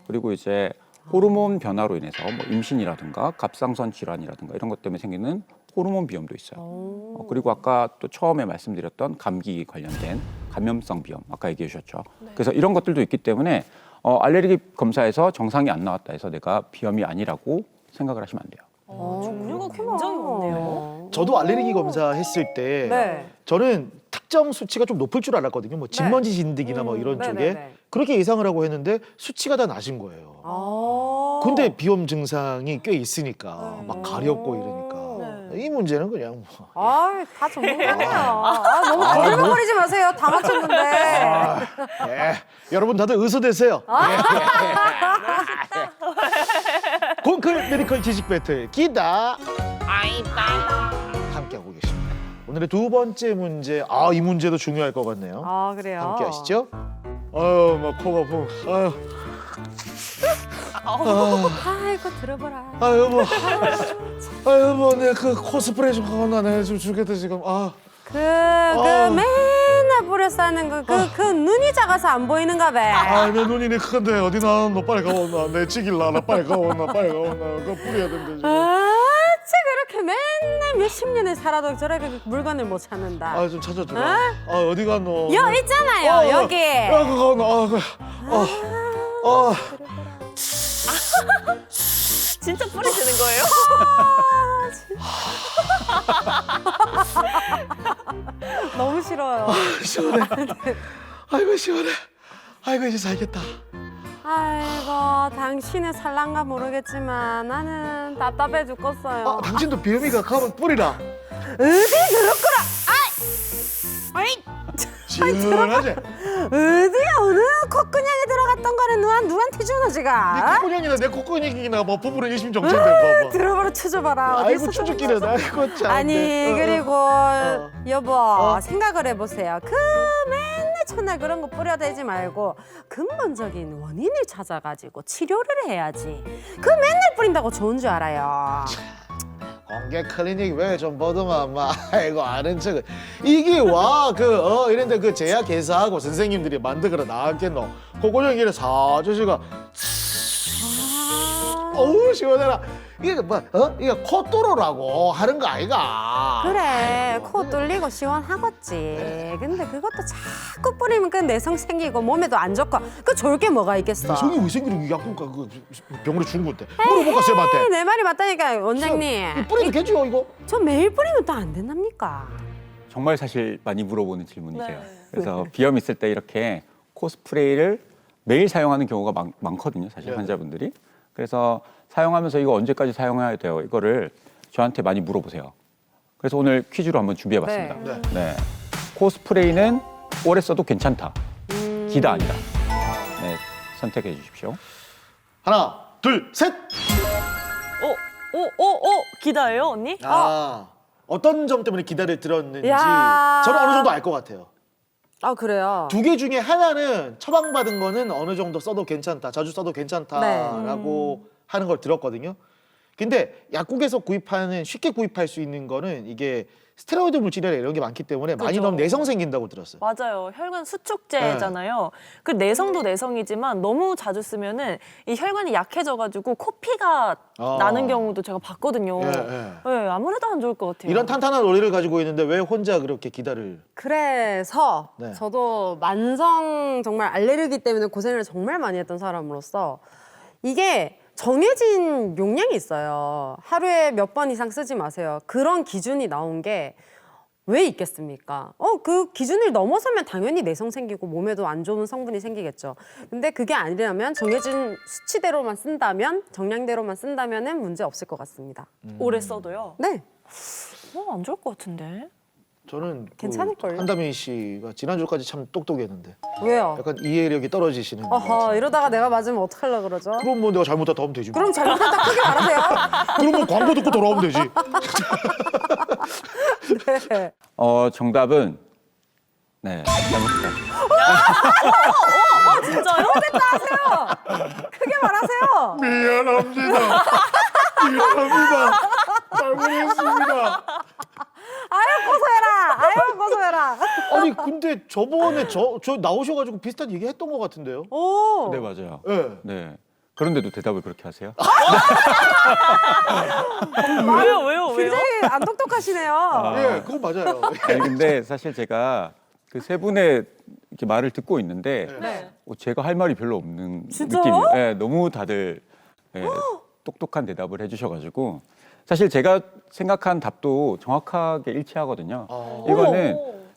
S6: 그리고 이제 호르몬 변화로 인해서 뭐 임신이라든가 갑상선 질환이라든가 이런 것 때문에 생기는 호르몬 비염도 있어요. 그리고 아까 또 처음에 말씀드렸던 감기 관련된 감염성 비염 아까 얘기해 주셨죠. 그래서 이런 것들도 있기 때문에 알레르기 검사에서 정상이 안 나왔다 해서 내가 비염이 아니라고 생각을 하시면 안 돼요.
S5: 종류가 굉장히 많네요.
S7: 저도 알레르기 검사 했을 때
S3: 네.
S7: 저는 특정 수치가 좀 높을 줄 알았거든요. 뭐 진먼지 진드기나 뭐 이런
S3: 네,
S7: 쪽에
S3: 네, 네.
S7: 그렇게 예상을 하고 했는데 수치가 다 낮은 거예요. 근데 비염 증상이 꽤 있으니까 막 가렵고 이러니까 이 문제는 그냥 뭐
S3: 다 전문가네요. 너무 거들먹거리지 마세요. 다 맞췄는데.
S7: 예. 여러분 다들 의소되세요. 콩클 메디컬 지식 배틀 기다 함께하고 계십니다. 오늘의 두 번째 문제, 이 문제도 중요할 것 같네요.
S3: 그래요?
S7: 함께 하시죠. 막 코가 아프고,
S3: 아이고 들어보라.
S7: 아 여보, 아 여보, 내 그 코스프레 좀 하고 나네 좀 죽겠다 지금.
S3: 그 맨날 뿌려 싸는 그 눈이 작아서 안 보이는가 봐.
S7: 내 눈이 내 큰데 어디 나? 너 빨리 가오나. 내 찍일라. 나 빨리 가오나. 빨리 가오나. 그거 뿌려야 된대 지금.
S3: 그렇게 맨날 몇십 년을 살아도 저렇게 물건을 못 찾는다.
S7: 좀 찾아주라. 어디 갔노?
S3: 있잖아요, 여기.
S7: 그거 가오나.
S5: 진짜 뿌리시는 거예요?
S3: 너무 싫어요.
S7: 시원해. 아이고 시원해. 아이고 이제 살겠다.
S3: 아이고 당신의 살란가 모르겠지만 나는 답답해 죽겠어요.
S7: 당신도 비염이가 가면 뿌리라.
S3: 어디 그렇구나. 아이.
S7: 시원하지?
S3: 어디야 어느 콧구녕에 들어갔던 거는 누구한테 주노 지가?
S7: 네 콧구녕이나 내 콧구녕이나 뭐 부부는 일심정체인데 뭐.
S3: 들어봐라 추져봐라.
S7: 아이고 추적기는 아이고 참.
S3: 아니 그리고 여보 생각을 해보세요. 그 맨날 첫날 그런 거 뿌려대지 말고 근본적인 원인을 찾아가지고 치료를 해야지. 그 맨날 뿌린다고 좋은 줄 알아요.
S7: 공개 클리닉 왜 좀 보더만 막 아이고 아는 척은 이게 이런데 그 제약 회사하고 선생님들이 만들어 나왔겠노. 고고정이를 사주시가 어우 시원해라. 이게 이게 코뚜로라고 하는 거 아이가?
S3: 그래 코 뚫리고 시원하겠지. 근데 그것도 자꾸 뿌리면 그 내성 생기고 몸에도 안 좋고 그 좋을 게 뭐가 있겠어.
S7: 내성이 왜 생기는 게 약국가 그 병원에 주는 건데 물어볼까 쌤한테.
S3: 내 말이 맞다니까 원장님.
S7: 뿌리도 되죠 이거?
S3: 저 매일 뿌리면 또 안 된답니까?
S6: 정말 사실 많이 물어보는 질문이세요.
S5: 네.
S6: 그래서 비염 있을 때 이렇게 코스프레이를 매일 사용하는 경우가 많거든요. 사실
S7: 네.
S6: 환자분들이. 그래서 사용하면서 이거 언제까지 사용해야 돼요? 이거를 저한테 많이 물어보세요. 그래서 오늘 퀴즈로 한번 준비해봤습니다.
S7: 네.
S6: 네. 코스프레이는 오래 써도 괜찮다. 기다 아니다. 네, 선택해 주십시오.
S7: 하나 둘 셋.
S5: 기다예요, 언니?
S7: 어떤 점 때문에 기다를 들었는지
S3: 야.
S7: 저는 어느 정도 알 것 같아요.
S3: 아 그래요?
S7: 두 개 중에 하나는 처방받은 거는 어느 정도 써도 괜찮다, 자주 써도 괜찮다라고 하는 걸 들었거든요. 근데 약국에서 구입하는 쉽게 구입할 수 있는 거는 이게 스테로이드 물질이나 이런 게 많기 때문에 많이
S5: 그죠.
S7: 넣으면 내성 생긴다고 들었어요.
S5: 맞아요. 혈관 수축제잖아요. 그 내성도 내성이지만 너무 자주 쓰면은 이 혈관이 약해져가지고 코피가 나는 경우도 제가 봤거든요.
S7: 예,
S5: 네,
S7: 예.
S5: 아무래도 안 좋을 것 같아요.
S7: 이런 탄탄한 원리를 가지고 있는데 왜 혼자 그렇게 기다를?
S3: 그래서
S7: 네.
S3: 저도 만성 정말 알레르기 때문에 고생을 정말 많이 했던 사람으로서 이게 정해진 용량이 있어요. 하루에 몇 번 이상 쓰지 마세요. 그런 기준이 나온 게 왜 있겠습니까? 그 기준을 넘어서면 당연히 내성 생기고 몸에도 안 좋은 성분이 생기겠죠. 근데 그게 아니라면 정해진 수치대로만 쓴다면, 정량대로만 쓴다면은 문제 없을 것 같습니다.
S5: 오래 써도요?
S3: 네.
S5: 안 좋을 것 같은데.
S7: 저는
S3: 괜찮을걸요?
S7: 한다민 씨가 지난주까지 참 똑똑했는데
S3: 왜요?
S7: 약간 이해력이 떨어지시는 것
S3: 어허,
S7: 같아요.
S3: 이러다가 내가 맞으면 어떡하려고 그러죠?
S7: 그럼 뭐 내가 잘못했다 하면 되지.
S3: 그럼 잘못했다 크게 말하세요.
S7: 그러면 광고 듣고 돌아오면 되지.
S3: 네.
S6: 정답은 네, 잘못했다.
S5: 진짜요?
S3: 크게 말하세요.
S7: 미안합니다. 미안합니다. 잘못했습니다.
S3: 아유 고소해라. 아유 고소해라.
S7: 아니 근데 저번에 저 나오셔가지고 비슷한 얘기 했던 것 같은데요?
S3: 오.
S6: 네, 맞아요.
S7: 네.
S6: 네. 그런데도 대답을 그렇게 하세요?
S5: 왜요?
S3: 굉장히 안 똑똑하시네요.
S7: 예, 그건 맞아요.
S6: 아니, 근데 사실 제가 그 세 분의 이렇게 말을 듣고 있는데
S5: 네.
S6: 제가 할 말이 별로 없는
S3: 진짜요?
S6: 느낌이에요. 네, 너무 다들 똑똑한 대답을 해주셔가지고 사실 제가 생각한 답도 정확하게 일치하거든요. 이거는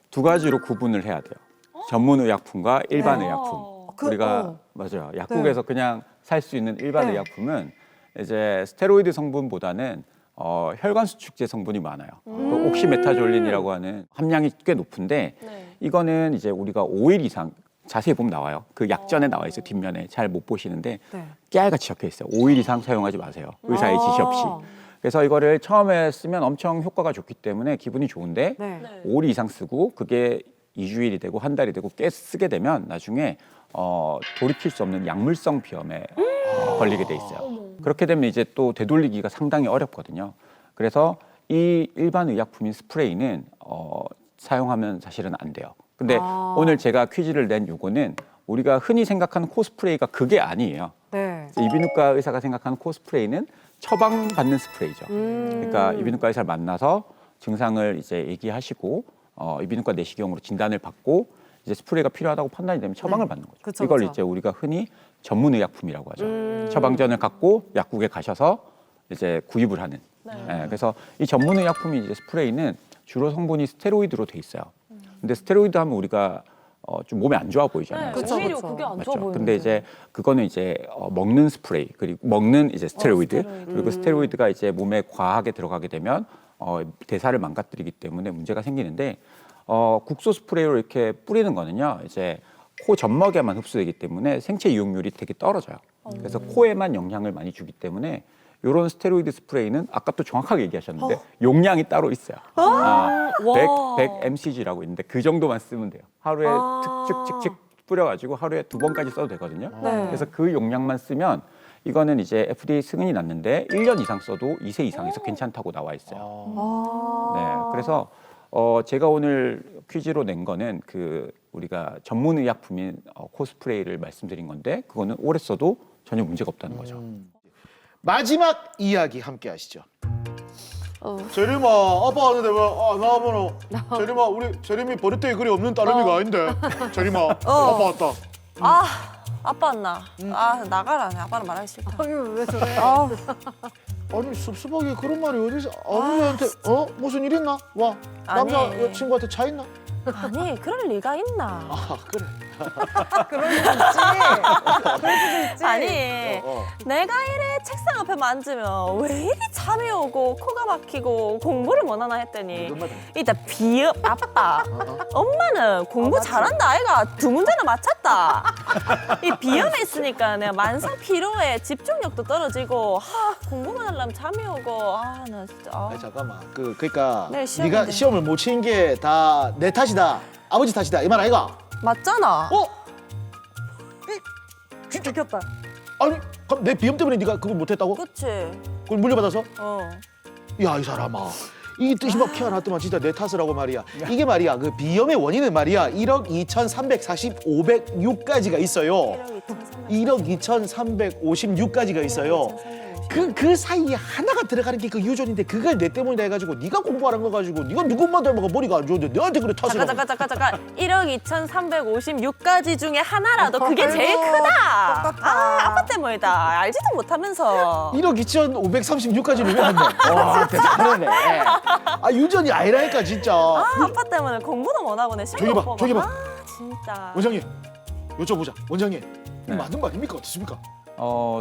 S6: 두 가지로 구분을 해야 돼요. 전문 의약품과 일반
S3: 네.
S6: 의약품.
S3: 그,
S6: 우리가 맞아요. 약국에서 그냥 살 수 있는 일반
S3: 네.
S6: 의약품은 이제 스테로이드 성분보다는 혈관 수축제 성분이 많아요. 그 옥시메타졸린이라고 하는 함량이 꽤 높은데
S5: 네.
S6: 이거는 이제 우리가 5일 이상 자세히 보면 나와요. 그 약전에 나와 있어요. 뒷면에 잘 못 보시는데
S3: 네.
S6: 깨알같이 적혀 있어요. 5일 이상 사용하지 마세요. 의사의 지시 없이. 그래서 이거를 처음에 쓰면 엄청 효과가 좋기 때문에 기분이 좋은데
S3: 네.
S5: 네.
S6: 5일 이상 쓰고 그게 2주일이 되고 한 달이 되고 꽤 쓰게 되면 나중에 돌이킬 수 없는 약물성 비염에 걸리게 돼 있어요. 그렇게 되면 이제 또 되돌리기가 상당히 어렵거든요. 그래서 이 일반 의약품인 스프레이는 사용하면 사실은 안 돼요. 근데 오늘 제가 퀴즈를 낸 요거는 우리가 흔히 생각하는 코스프레이가 그게 아니에요.
S3: 네.
S6: 이비인후과 의사가 생각하는 코스프레이는 처방받는 스프레이죠. 그러니까 이비인후과 의사를 만나서 증상을 이제 얘기하시고 이비인후과 내시경으로 진단을 받고 이제 스프레이가 필요하다고 판단이 되면 처방을 받는 거죠.
S3: 그쵸,
S6: 이걸
S3: 그쵸.
S6: 이제 우리가 흔히 전문의약품이라고 하죠. 처방전을 갖고 약국에 가셔서 이제 구입을 하는. 예, 그래서 이 전문의약품인 이제 스프레이는 주로 성분이 스테로이드로 돼 있어요. 근데 스테로이드 하면 우리가 좀 몸에 안 좋아 보이잖아요.
S3: 그쵸,
S5: 오히려
S3: 그쵸.
S5: 그게 안
S6: 맞죠?
S5: 좋아 보이는데.
S6: 근데 이제 그거는 이제 먹는 스프레이 그리고 먹는 이제 스테로이드 그리고 스테로이드가 이제 몸에 과하게 들어가게 되면 대사를 망가뜨리기 때문에 문제가 생기는데 국소 스프레이로 이렇게 뿌리는 거는요 이제 코 점막에만 흡수되기 때문에 생체 이용률이 되게 떨어져요. 그래서 코에만 영향을 많이 주기 때문에 이런 스테로이드 스프레이는 아까 또 정확하게 얘기하셨는데 용량이 따로 있어요. 100 mcg라고 있는데 그 정도만 쓰면 돼요. 하루에 칙칙칙칙 뿌려가지고 하루에 2번까지 써도 되거든요.
S3: 네.
S6: 그래서 그 용량만 쓰면 이거는 이제 FDA 승인이 났는데 1년 이상 써도 2세 이상에서 괜찮다고 나와 있어요. 네, 그래서 제가 오늘 퀴즈로 낸 거는 그 우리가 전문의약품인 코스프레이를 말씀드린 건데 그거는 오래 써도 전혀 문제가 없다는 거죠.
S7: 마지막 이야기 함께 하시죠. 재림아, 아빠 왔는데 왜 나오면은 재림아 우리 재림이 버릇되게 그리 없는 따름이가 아닌데 재림아 아빠 왔다.
S5: 아빠 왔나? 나가라. 아빠는 말하기 싫다.
S3: 아유, 왜 저래?
S7: 아니 섭섭하게 그런 말이 어디서 아버지한테 무슨 일 있나? 와 남자
S5: 아니.
S7: 친구한테 차 있나?
S5: 아니 그럴 리가 있나?
S7: 아 그래.
S3: 그럴 수도 있지. 그럴 수도 있지.
S5: 아니 내가 이래 책상 앞에 앉으면 왜 이리 잠이 오고 코가 막히고 공부를 못 하나 했더니 이따 비읍 아빠 엄마는 공부 잘한다 아이가 두 문제나 맞췄다. 이 비염이 있으니까 내가 만성 피로에 집중력도 떨어지고 공부만 하려면 잠이 오고 나 진짜
S7: 아니 잠깐만 그러니까
S5: 네, 시험인데.
S7: 네가 시험을 못 친 게 다 내 탓이다 아버지 탓이다 이 말 아이가?
S5: 맞잖아.
S7: 진짜
S3: 들켰다.
S7: 아니 그럼 내 비염 때문에 네가 그걸 못했다고?
S5: 그치.
S7: 그걸 물려받아서?
S5: 어.
S7: 야 이 사람아 이 뜻이 막 피어났더만 진짜 내 탓을 하고 말이야. 이게 말이야 그 비염의 원인은 말이야 1억 2,346가지가 있어요. 1억 2,356가지가 있어요. 그 사이에 하나가 들어가는 게 그 유전인데 그걸 내 때문이다 해가지고 네가 공부하는 거 가지고 네가 누구 엄마 닮아가 머리가 안 좋은데 너한테 그래 탓을 하고.
S5: 잠깐 1억 2,356가지 중에 하나라도 그게 제일 크다.
S3: 똑같다.
S5: 아빠 때문이다. 알지도 못하면서.
S7: 1억 2,536가지를 왜 했네. 와 대단하네. 아 유전이 아니라니까 진짜.
S5: 아빠 때문에 공부도 못 하고 내 시험
S7: 저기
S5: 못
S7: 봐,
S5: 보고.
S7: 저기 봐.
S5: 진짜.
S7: 원장님 여쭤보자. 원장님
S6: 네.
S7: 맞는 거 아닙니까? 어떻습니까?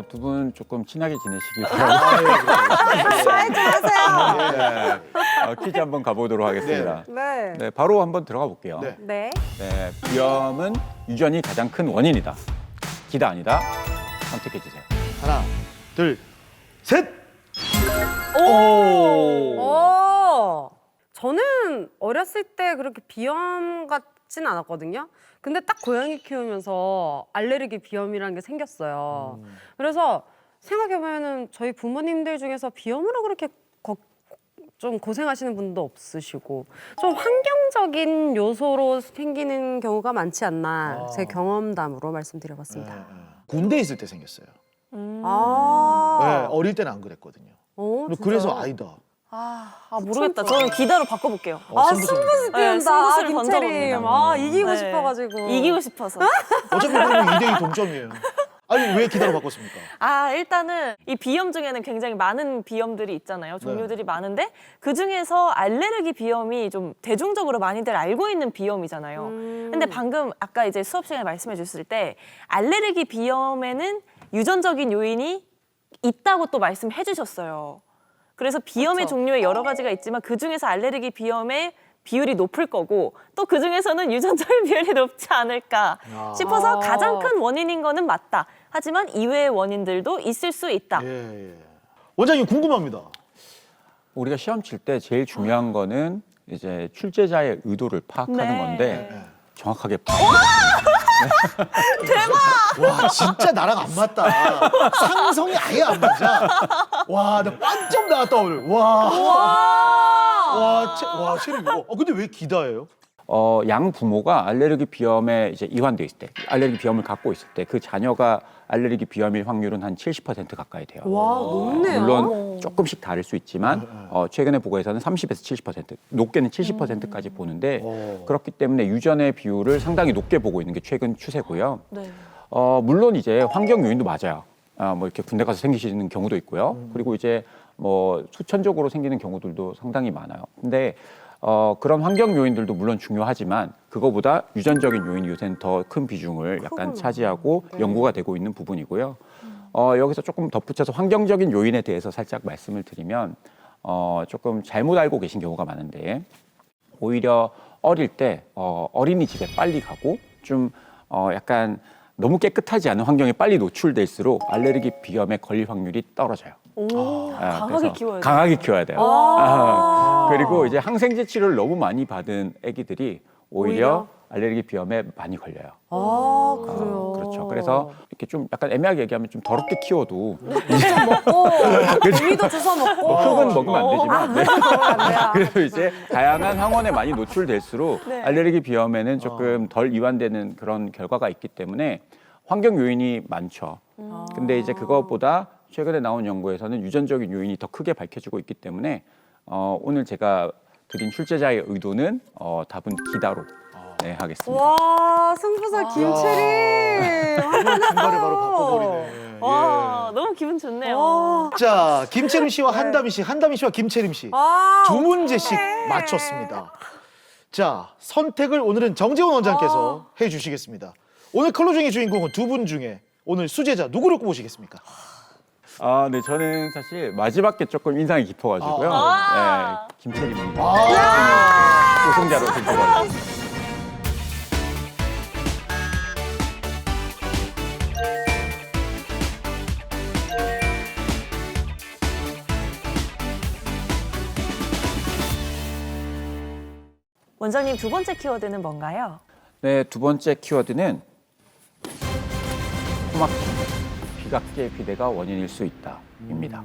S6: 두 분 조금 친하게 지내시기 바랍니다.
S3: 하세요.
S6: 퀴즈 한번 가보도록 하겠습니다.
S3: 네.
S6: 네, 바로 한번 들어가 볼게요.
S7: 네.
S3: 네.
S6: 네, 비염은 유전이 가장 큰 원인이다. 기다 아니다. 선택해 주세요.
S7: 하나 둘 셋.
S3: 오. 저는 어렸을 때 그렇게 비염 같진 않았거든요. 근데 딱 고양이 키우면서 알레르기 비염이라는 게 생겼어요. 그래서 생각해보면은 저희 부모님들 중에서 비염으로 그렇게 좀 고생하시는 분도 없으시고 좀 환경적인 요소로 생기는 경우가 많지 않나 제 경험담으로 말씀드려봤습니다.
S7: 군대에 있을 때 생겼어요.
S3: 아.
S7: 네, 어릴 때는 안 그랬거든요. 근데 그래서 아이다.
S5: 모르겠다. 저는 기다로 바꿔볼게요.
S3: 승부수
S5: 네,
S3: 띄운다.
S5: 승부수를
S3: 김채림.
S5: 던져봅니다.
S3: 이기고
S5: 네.
S3: 싶어가지고.
S5: 이기고 싶어서.
S7: 어차피 그러면 2대2 동점이에요. 아니 왜 기다려 바꿨습니까?
S5: 일단은 이 비염 중에는 굉장히 많은 비염들이 있잖아요. 종류들이 많은데 그 중에서 알레르기 비염이 좀 대중적으로 많이들 알고 있는 비염이잖아요. 근데 방금 아까 이제 수업 시간에 말씀해 주셨을 때 알레르기 비염에는 유전적인 요인이 있다고 또 말씀해 주셨어요. 그래서 비염의
S3: 그렇죠.
S5: 종류에 여러 가지가 있지만 그 중에서 알레르기 비염의 비율이 높을 거고 또 그 중에서는 유전적인 비율이 높지 않을까 싶어서 가장 큰 원인인 거는 맞다. 하지만 이외의 원인들도 있을 수 있다.
S7: 예. 원장님 궁금합니다.
S6: 우리가 시험 칠 때 제일 중요한 거는 이제 출제자의 의도를 파악하는
S5: 네.
S6: 건데
S7: 네.
S6: 정확하게 파악.
S7: 와 진짜 나랑 안 맞다. 상성이 아예 안 맞아. 와 나 빵점 나왔다 오늘. 와 체력이. 근데 왜 기다예요?
S6: 양 부모가 알레르기 비염에 이제 이완돼 있을 때, 알레르기 비염을 갖고 있을 때 그 자녀가 알레르기 비염일 확률은 한 70% 가까이 돼요.
S3: 와, 높네요.
S6: 물론 조금씩 다를 수 있지만 최근의 보고에서는 30에서 70%, 높게는 70%까지 보는데 그렇기 때문에 유전의 비율을 상당히 높게 보고 있는 게 최근 추세고요.
S5: 네.
S6: 물론 이제 환경 요인도 맞아요. 뭐 이렇게 군대 가서 생기시는 경우도 있고요. 그리고 이제 뭐 수천적으로 생기는 경우들도 상당히 많아요. 근데 그런 환경 요인들도 물론 중요하지만 그거보다 유전적인 요인이 요새는 더 큰 비중을 약간 차지하고 연구가 되고 있는 부분이고요. 여기서 조금 덧붙여서 환경적인 요인에 대해서 살짝 말씀을 드리면 조금 잘못 알고 계신 경우가 많은데 오히려 어릴 때 어린이집에 빨리 가고 좀 약간 너무 깨끗하지 않은 환경에 빨리 노출될수록 알레르기 비염에 걸릴 확률이 떨어져요.
S5: 강하게
S6: 그래서
S5: 키워야 돼요.
S6: 강하게 키워야 돼요. 그리고 이제 항생제 치료를 너무 많이 받은 아기들이 오히려 알레르기 비염에 많이 걸려요.
S3: 그래요.
S6: 그렇죠. 그래서 이렇게 좀 약간 애매하게 얘기하면 좀 더럽게 키워도
S3: 먹고 고기도 주워 먹고
S6: 흙은 먹으면 안 되지만 그래도 이제 다양한 항원에 많이 노출될수록
S5: 네.
S6: 알레르기 비염에는 조금 덜 이완되는 그런 결과가 있기 때문에 환경 요인이 많죠. 근데 이제 그것보다 최근에 나온 연구에서는 유전적인 요인이 더 크게 밝혀지고 있기 때문에 오늘 제가 드린 출제자의 의도는 답은 기다로 하겠습니다.
S3: 와, 승부사 김채림.
S7: 중간에 바로 바꿔버리네.
S5: 와, 너무 기분 좋네요.
S7: 자 김채림 씨와 한다미 씨, 한다미 씨와 김채림 씨. 두 문제씩 맞췄습니다. 자, 선택을 오늘은 정재훈 원장께서 해주시겠습니다. 오늘 컬러중의 주인공은 두 분 중에 오늘 수제자 누구를 꼽으시겠습니까?
S6: 네, 저는 사실 마지막 게 조금 인상이 깊어가지고요. 네, 김채림입니다. 우승자로 선택하겠습니다.
S5: 원장님 두 번째 키워드는 뭔가요?
S6: 네, 두 번째 키워드는 코막힘, 비각계 비대가 원인일 수 있다입니다.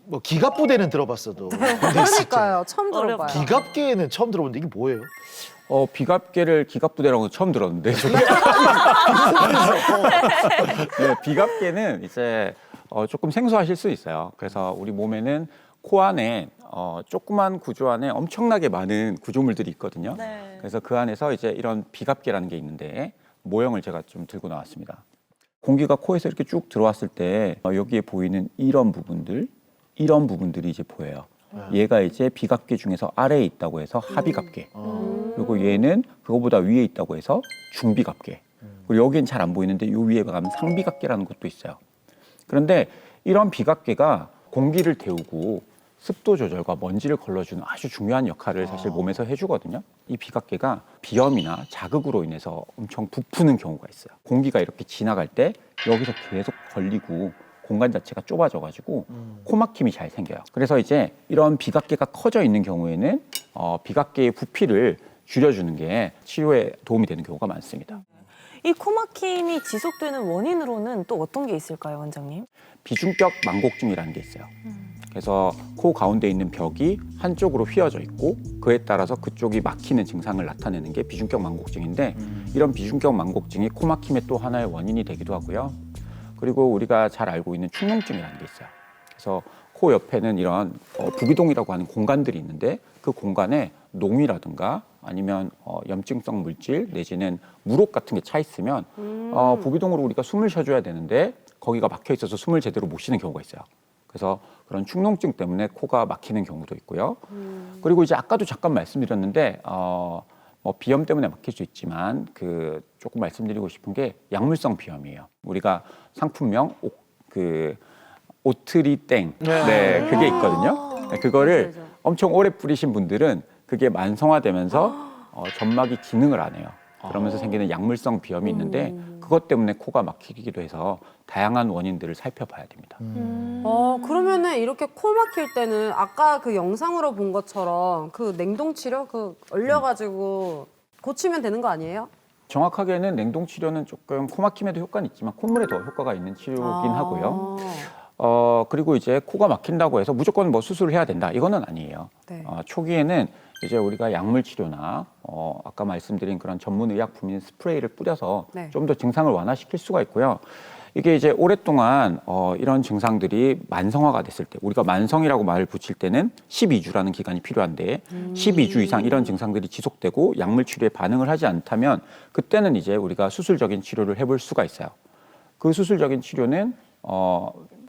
S7: 뭐 기갑부대는 들어봤어도
S3: 그러니까요. 처음 들어봐요.
S7: 기갑계는 처음 들어보는데 이게 뭐예요?
S6: 비갑계를 기갑부대라고 처음 들었는데 네, 비갑계는 이제 조금 생소하실 수 있어요. 그래서 우리 몸에는 코 안에 조그만 구조 안에 엄청나게 많은 구조물들이 있거든요.
S5: 네.
S6: 그래서 그 안에서 이제 이런 비갑계라는 게 있는데 모형을 제가 좀 들고 나왔습니다. 공기가 코에서 이렇게 쭉 들어왔을 때 여기에 보이는 이런 부분들이 이제 보여요. 얘가 이제 비갑계 중에서 아래에 있다고 해서 하비갑계. 그리고 얘는 그거보다 위에 있다고 해서 중비갑계. 그리고 여기는 잘 안 보이는데 요 위에 가면 상비갑계라는 것도 있어요. 그런데 이런 비갑계가 공기를 데우고 습도 조절과 먼지를 걸러주는 아주 중요한 역할을 사실 몸에서 해주거든요. 이 비각계가 비염이나 자극으로 인해서 엄청 부푸는 경우가 있어요. 공기가 이렇게 지나갈 때 여기서 계속 걸리고 공간 자체가 좁아져가지고 코막힘이 잘 생겨요. 그래서 이제 이런 비각계가 커져 있는 경우에는 비각계의 부피를 줄여주는 게 치료에 도움이 되는 경우가 많습니다.
S5: 이 코막힘이 지속되는 원인으로는 또 어떤 게 있을까요, 원장님?
S6: 비중격 망곡증이라는 게 있어요. 그래서 코 가운데 있는 벽이 한쪽으로 휘어져 있고 그에 따라서 그쪽이 막히는 증상을 나타내는 게 비중격 망곡증인데 이런 비중격 망곡증이 코 막힘의 또 하나의 원인이 되기도 하고요. 그리고 우리가 잘 알고 있는 축농증이라는 게 있어요. 그래서 코 옆에는 이런 부비동이라고 하는 공간들이 있는데 그 공간에 농이라든가 아니면 염증성 물질 내지는 물혹 같은 게 차 있으면 부비동으로 우리가 숨을 쉬어줘야 되는데 거기가 막혀 있어서 숨을 제대로 못 쉬는 경우가 있어요. 그래서 그런 축농증 때문에 코가 막히는 경우도 있고요. 그리고 이제 아까도 잠깐 말씀드렸는데 비염 때문에 막힐 수 있지만 조금 말씀드리고 싶은 게 약물성 비염이에요. 우리가 상품명 오트리땡 그게 있거든요. 그거를 엄청 오래 뿌리신 분들은 그게 만성화되면서 점막이 기능을 안 해요. 그러면서 생기는 약물성 비염이 있는데 그것 때문에 코가 막히기도 해서 다양한 원인들을 살펴봐야 됩니다.
S3: 그러면은 이렇게 코 막힐 때는 아까 그 영상으로 본 것처럼 그 냉동 치료 그 얼려가지고 고치면 되는 거 아니에요?
S6: 정확하게는 냉동 치료는 조금 코 막힘에도 효과는 있지만 콧물에 더 효과가 있는 치료긴 하고요. 그리고 이제 코가 막힌다고 해서 무조건 뭐 수술을 해야 된다 이거는 아니에요.
S3: 네.
S6: 초기에는 이제 우리가 약물 치료나 아까 말씀드린 그런 전문 의약품인 스프레이를 뿌려서
S3: 네.
S6: 좀 더 증상을 완화시킬 수가 있고요. 이게 이제 오랫동안 이런 증상들이 만성화가 됐을 때 우리가 만성이라고 말을 붙일 때는 12주라는 기간이 필요한데 12주 이상 이런 증상들이 지속되고 약물 치료에 반응을 하지 않다면 그때는 이제 우리가 수술적인 치료를 해볼 수가 있어요. 그 수술적인 치료는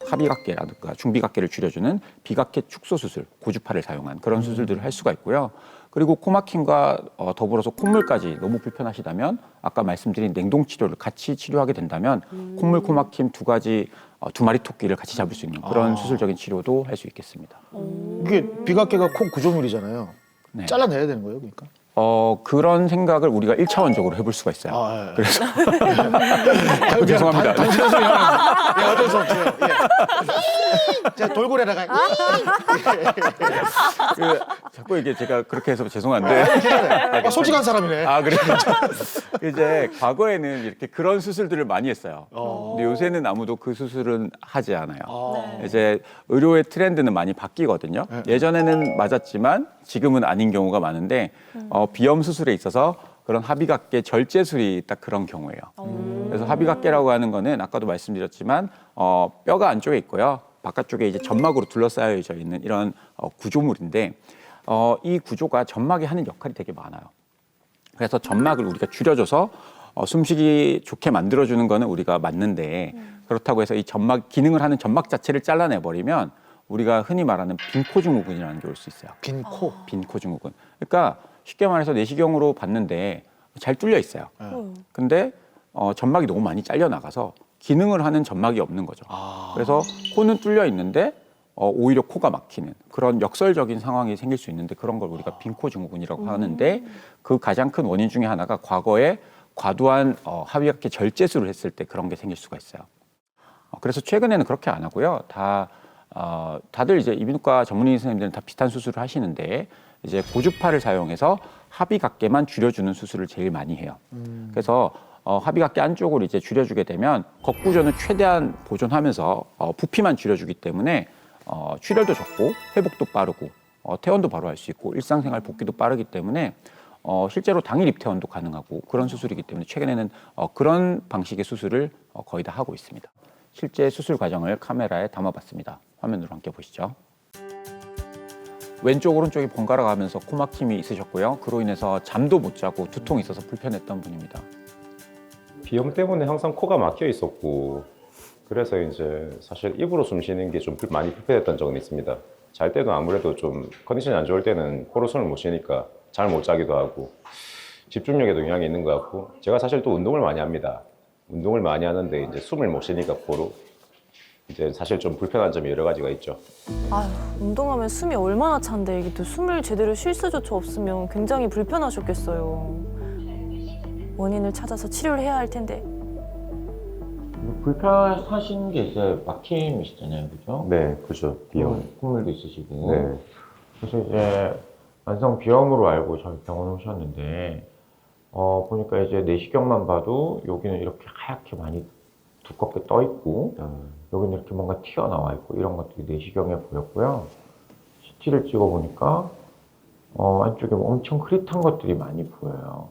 S6: 하비각계라든가 중비각계를 줄여주는 비각계 축소 수술, 고주파를 사용한 그런 수술들을 할 수가 있고요. 그리고 코막힘과 더불어서 콧물까지 너무 불편하시다면 아까 말씀드린 냉동 치료를 같이 치료하게 된다면 콧물, 코막힘 두 마리 토끼를 같이 잡을 수 있는 그런 수술적인 치료도 할 수 있겠습니다.
S7: 이게 비각계가 코 구조물이잖아요.
S6: 네.
S7: 잘라내야 되는 거예요, 그러니까?
S6: 그런 생각을 우리가 1차원적으로 해볼 수가 있어요.
S7: 예.
S6: 그래서 죄송합니다.
S7: 단순한 소리 하는. 예, 어쩔 수 없어요. 예. 제가 돌고래라가.
S6: 자꾸 이게 제가 그렇게 해서 죄송한데.
S7: 솔직한 사람이네.
S6: 그래요? 이제 과거에는 이렇게 그런 수술들을 많이 했어요. 근데 요새는 아무도 그 수술은 하지 않아요. 이제 의료의 트렌드는 많이 바뀌거든요. 예전에는 맞았지만 지금은 아닌 경우가 많은데 비염 수술에 있어서 그런 하비각계 절제술이 딱 그런 경우예요. 그래서 하비각계라고 하는 거는 아까도 말씀드렸지만 뼈가 안쪽에 있고요. 바깥쪽에 이제 점막으로 둘러싸여져 있는 이런 구조물인데 이 구조가 점막이 하는 역할이 되게 많아요. 그래서 점막을 우리가 줄여줘서 숨쉬기 좋게 만들어주는 거는 우리가 맞는데 그렇다고 해서 이 점막 기능을 하는 점막 자체를 잘라내버리면 우리가 흔히 말하는 빈코 증후군이라는 게 올 수 있어요. 빈코 증후군. 그러니까 쉽게 말해서 내시경으로 봤는데 잘 뚫려 있어요. 근데 점막이 너무 많이 잘려나가서 기능을 하는 점막이 없는 거죠. 그래서 코는 뚫려 있는데 오히려 코가 막히는 그런 역설적인 상황이 생길 수 있는데 그런 걸 우리가 빈코 증후군이라고 하는데 그 가장 큰 원인 중에 하나가 과거에 과도한 하비각계 절제술을 했을 때 그런 게 생길 수가 있어요. 그래서 최근에는 그렇게 안 하고요. 다들 이제 이비인후과 전문의 선생님들은 다 비슷한 수술을 하시는데 이제 고주파를 사용해서 하비각계만 줄여주는 수술을 제일 많이 해요. 그래서 하비각계 안쪽으로 이제 줄여주게 되면 겉구조는 최대한 보존하면서 부피만 줄여주기 때문에 출혈도 적고 회복도 빠르고 퇴원도 바로 할 수 있고 일상생활 복귀도 빠르기 때문에 실제로 당일 입퇴원도 가능하고 그런 수술이기 때문에 최근에는 그런 방식의 수술을 거의 다 하고 있습니다. 실제 수술 과정을 카메라에 담아봤습니다. 화면으로 함께 보시죠. 왼쪽 오른쪽이 번갈아 가면서 코막힘이 있으셨고요. 그로 인해서 잠도 못 자고 두통이 있어서 불편했던 분입니다.
S10: 비염 때문에 항상 코가 막혀 있었고 그래서 이제 사실 입으로 숨 쉬는 게 좀 많이 불편했던 적은 있습니다. 잘 때도 아무래도 좀 컨디션이 안 좋을 때는 코로 숨을 못 쉬니까 잘 못 자기도 하고 집중력에도 영향이 있는 것 같고 제가 사실 또 운동을 많이 합니다. 운동을 많이 하는데 이제 숨을 못 쉬니까 코로 이제 사실 좀 불편한 점이 여러 가지가 있죠.
S5: 운동하면 숨이 얼마나 찬데 이게 또 숨을 제대로 쉴 수조차 없으면 굉장히 불편하셨겠어요. 원인을 찾아서 치료를 해야 할 텐데.
S10: 불편하신 게 이제 막힘이시잖아요, 그죠? 네, 그죠. 비염, 콧물도 있으시고. 네. 그래서 이제 만성 비염으로 알고 저희 병원 오셨는데 보니까 이제 내시경만 봐도 여기는 이렇게 하얗게 많이 두껍게 떠 있고 여기는 이렇게 뭔가 튀어나와 있고 이런 것들이 내시경에 보였고요. CT를 찍어 보니까 안쪽에 엄청 흐릿한 것들이 많이 보여요.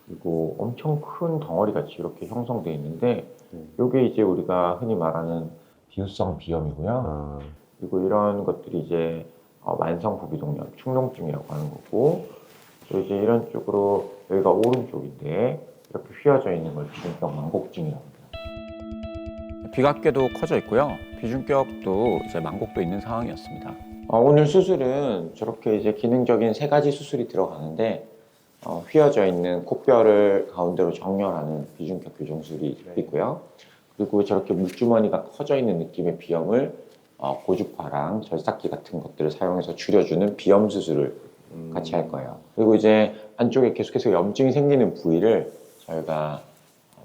S10: 그리고 엄청 큰 덩어리 같이 이렇게 형성되어 있는데 이게 이제 우리가 흔히 말하는 비우성 비염이고요. 그리고 이런 것들이 이제 만성 부비동염, 축농증이라고 하는 거고 또 이제 이런 쪽으로 여기가 오른쪽인데 이렇게 휘어져 있는 걸 비중격 망곡증이라고 합니다.
S6: 비각계도 커져 있고요. 비중격도 이제 망곡도 있는 상황이었습니다. 오늘 수술은 저렇게 이제 기능적인 3가지 수술이 들어가는데 휘어져 있는 콧뼈를 가운데로 정렬하는 비중격 교정술이 있고요. 그리고 저렇게 물주머니가 커져 있는 느낌의 비염을 고주파랑 절삭기 같은 것들을 사용해서 줄여주는 비염 수술을
S10: 같이 할 거예요. 그리고 이제 안쪽에 계속해서 염증이 생기는 부위를 저희가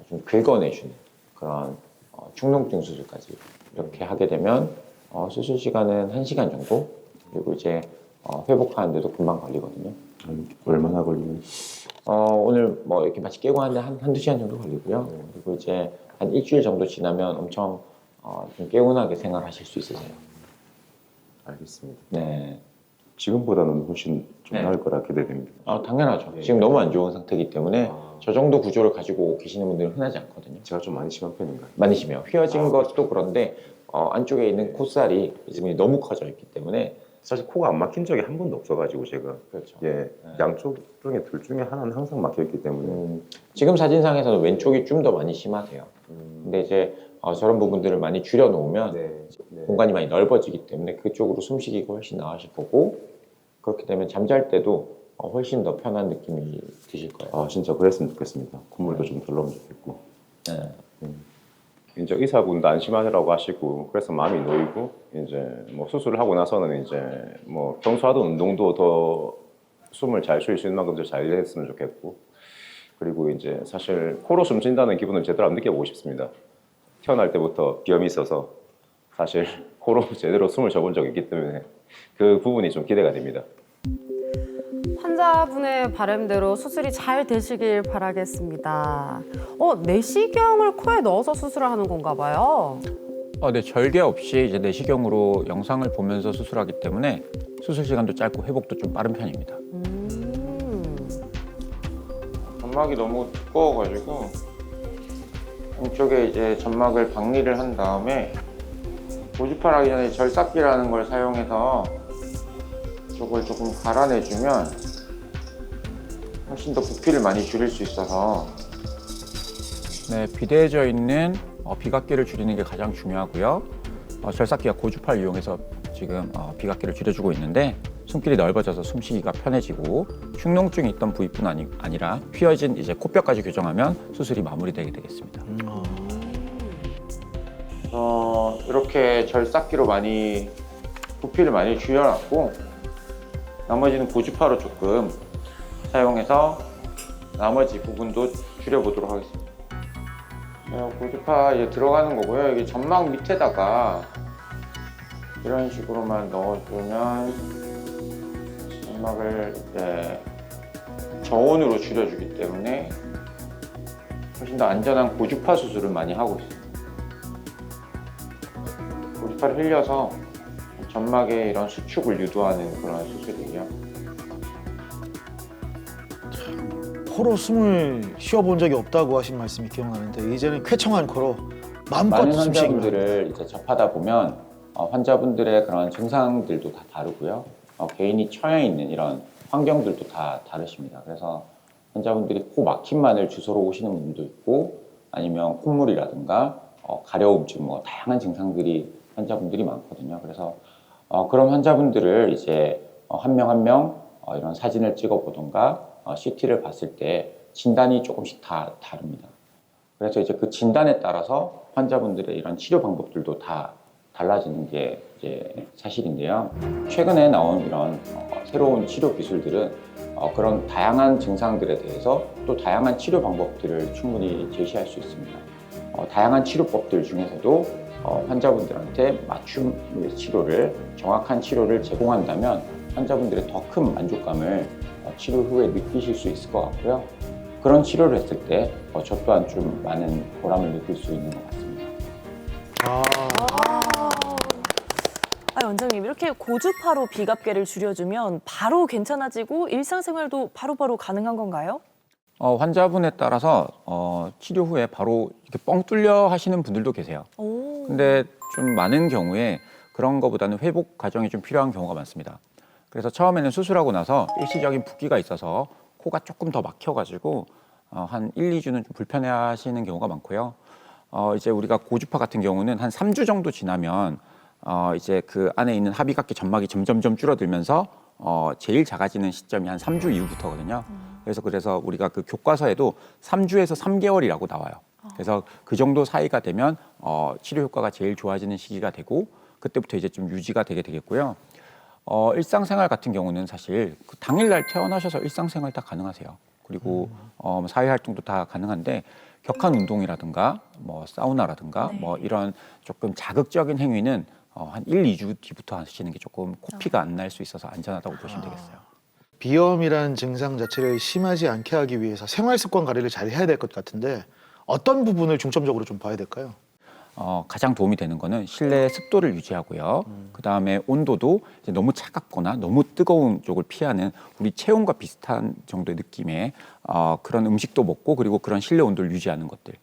S10: 좀 긁어내주는 그런 축농증 수술까지 이렇게 하게 되면 수술 시간은 1시간 정도. 그리고 이제 회복하는데도 금방 걸리거든요.
S11: 얼마나 걸리는?
S10: 오늘 뭐 이렇게 마치 깨고 하는데 한두 시간 정도 걸리고요. 그리고 이제 한 일주일 정도 지나면 엄청 좀 개운하게 생활하실 수 있으세요.
S11: 알겠습니다.
S10: 네.
S11: 지금보다는 훨씬 좀
S10: 네.
S11: 나을 거라 기대됩니다.
S10: 당연하죠.
S11: 네.
S10: 지금 너무 안 좋은 상태이기 때문에 저 정도 구조를 가지고 계시는 분들은 흔하지 않거든요.
S11: 제가 좀 많이 심한 편인가요?
S10: 많이 심해요. 휘어진 것도 그런데 안쪽에 있는 콧살이 지금 너무 커져 있기 때문에
S11: 사실 코가 안 막힌 적이 한 번도 없어가지고 제가
S10: 그렇죠.
S11: 예, 양쪽 중에 둘 중에 하나는 항상 막혀있기 때문에
S10: 지금 사진상에서는 왼쪽이 좀 더 많이 심하세요. 근데 이제 저런 부분들을 많이 줄여 놓으면
S11: 네.
S10: 공간이 많이 넓어지기 때문에 그쪽으로 숨쉬기가 훨씬 나으실 거고 그렇게 되면 잠잘 때도 훨씬 더 편한 느낌이 드실 거예요.
S11: 진짜 그랬으면 좋겠습니다. 콧물도 좀 덜 나오면 좋겠고.
S10: 네.
S11: 이제 의사분도 안심하라고 하시고 그래서 마음이 놓이고 이제 뭐 수술을 하고 나서는 이제 뭐 평소 하던 운동도 더 숨을 잘 쉴 수 있는 만큼 더 잘 했으면 좋겠고 그리고 이제 사실 코로 숨 쉰다는 기분을 제대로 안 느껴보고 싶습니다. 태어날 때부터 비염이 있어서 사실 코로 제대로 숨을 쉬어본 적이 있기 때문에 그 부분이 좀 기대가 됩니다.
S3: 환자분의 바람대로 수술이 잘 되시길 바라겠습니다. 내시경을 코에 넣어서 수술을 하는 건가 봐요.
S6: 네, 절개 없이 이제 내시경으로 영상을 보면서 수술하기 때문에 수술 시간도 짧고 회복도 좀 빠른 편입니다.
S10: 점막이 너무 두꺼워가지고 이쪽에 이제 점막을 박리를 한 다음에 고주파를 하기 전에 절삭기라는 걸 사용해서 이쪽을 조금 갈아내주면 훨씬 더 부피를 많이 줄일 수 있어서
S6: 네, 비대해져 있는 비각계를 줄이는 게 가장 중요하고요. 절삭기가 고주파를 이용해서 지금 비각계를 줄여주고 있는데 숨길이 넓어져서 숨쉬기가 편해지고 축농증이 있던 부위뿐 아니라 휘어진 이제 코뼈까지 교정하면 수술이 마무리되게 되겠습니다.
S10: 이렇게 절삭기로 많이 부피를 많이 줄여놨고 나머지는 고주파로 조금 사용해서 나머지 부분도 줄여보도록 하겠습니다. 고주파 이제 들어가는 거고요. 여기 점막 밑에다가 이런 식으로만 넣어주면 점막을 이제 저온으로 줄여주기 때문에 훨씬 더 안전한 고주파 수술을 많이 하고 있습니다. 고주파를 흘려서 점막에 이런 수축을 유도하는 그런 수술이에요.
S7: 코로 숨을 쉬어본 적이 없다고 하신 말씀이 기억나는데 이제는 쾌청한 코로 마음껏
S10: 많은
S7: 숨쉬기만.
S10: 환자분들을 이제 접하다 보면 환자분들의 그런 증상들도 다 다르고요. 개인이 처해 있는 이런 환경들도 다 다르십니다. 그래서 환자분들이 코 막힘만을 주소로 오시는 분도 있고 아니면 콧물이라든가 가려움증 뭐 다양한 증상들이 환자분들이 많거든요. 그래서 그런 환자분들을 이제 한 명 한 명 이런 사진을 찍어 보던가 CT를 봤을 때 진단이 조금씩 다 다릅니다. 그래서 이제 그 진단에 따라서 환자분들의 이런 치료 방법들도 다 달라지는 게 이제 사실인데요. 최근에 나온 이런 새로운 치료 기술들은 그런 다양한 증상들에 대해서 또 다양한 치료 방법들을 충분히 제시할 수 있습니다. 다양한 치료법들 중에서도 환자분들한테 맞춤 치료를, 정확한 치료를 제공한다면 환자분들의 더 큰 만족감을 치료 후에 느끼실 수 있을 것 같고요. 그런 치료를 했을 때 저 또한 좀 많은 보람을 느낄 수 있는 것 같습니다.
S5: 원장님, 이렇게 고주파로 비갑계를 줄여주면 바로 괜찮아지고 일상생활도 바로바로 가능한 건가요?
S6: 환자분에 따라서 치료 후에 바로 이렇게 뻥 뚫려 하시는 분들도 계세요. 근데 좀 많은 경우에 그런 것보다는 회복 과정이 좀 필요한 경우가 많습니다. 그래서 처음에는 수술하고 나서 일시적인 붓기가 있어서 코가 조금 더 막혀가지고 한 1, 2주는 좀 불편해하시는 경우가 많고요. 이제 우리가 고주파 같은 경우는 한 3주 정도 지나면 이제 그 안에 있는 합의각계 점막이 점점점 줄어들면서 제일 작아지는 시점이 한 3주 이후부터거든요. 그래서 우리가 그 교과서에도 3주에서 3개월이라고 나와요. 그래서 그 정도 사이가 되면 치료 효과가 제일 좋아지는 시기가 되고 그때부터 이제 좀 유지가 되게 되겠고요. 일상생활 같은 경우는 사실 그 당일날 태어나셔서 일상생활 다 가능하세요. 그리고 사회활동도 다 가능한데 격한 운동이라든가 뭐 사우나라든가 뭐 이런 조금 자극적인 행위는 한 1, 2주 뒤부터 하시는 게 조금 코피가 안 날 수 있어서 안전하다고 보시면 되겠어요.
S7: 비염이라는 증상 자체를 심하지 않게 하기 위해서 생활 습관 관리를 잘 해야 될 것 같은데 어떤 부분을 중점적으로 좀 봐야 될까요?
S6: 가장 도움이 되는 거는 실내 습도를 유지하고요. 그 다음에 온도도 이제 너무 차갑거나 너무 뜨거운 쪽을 피하는 우리 체온과 비슷한 정도의 느낌의 그런 음식도 먹고 그리고 그런 실내 온도를 유지하는 것들.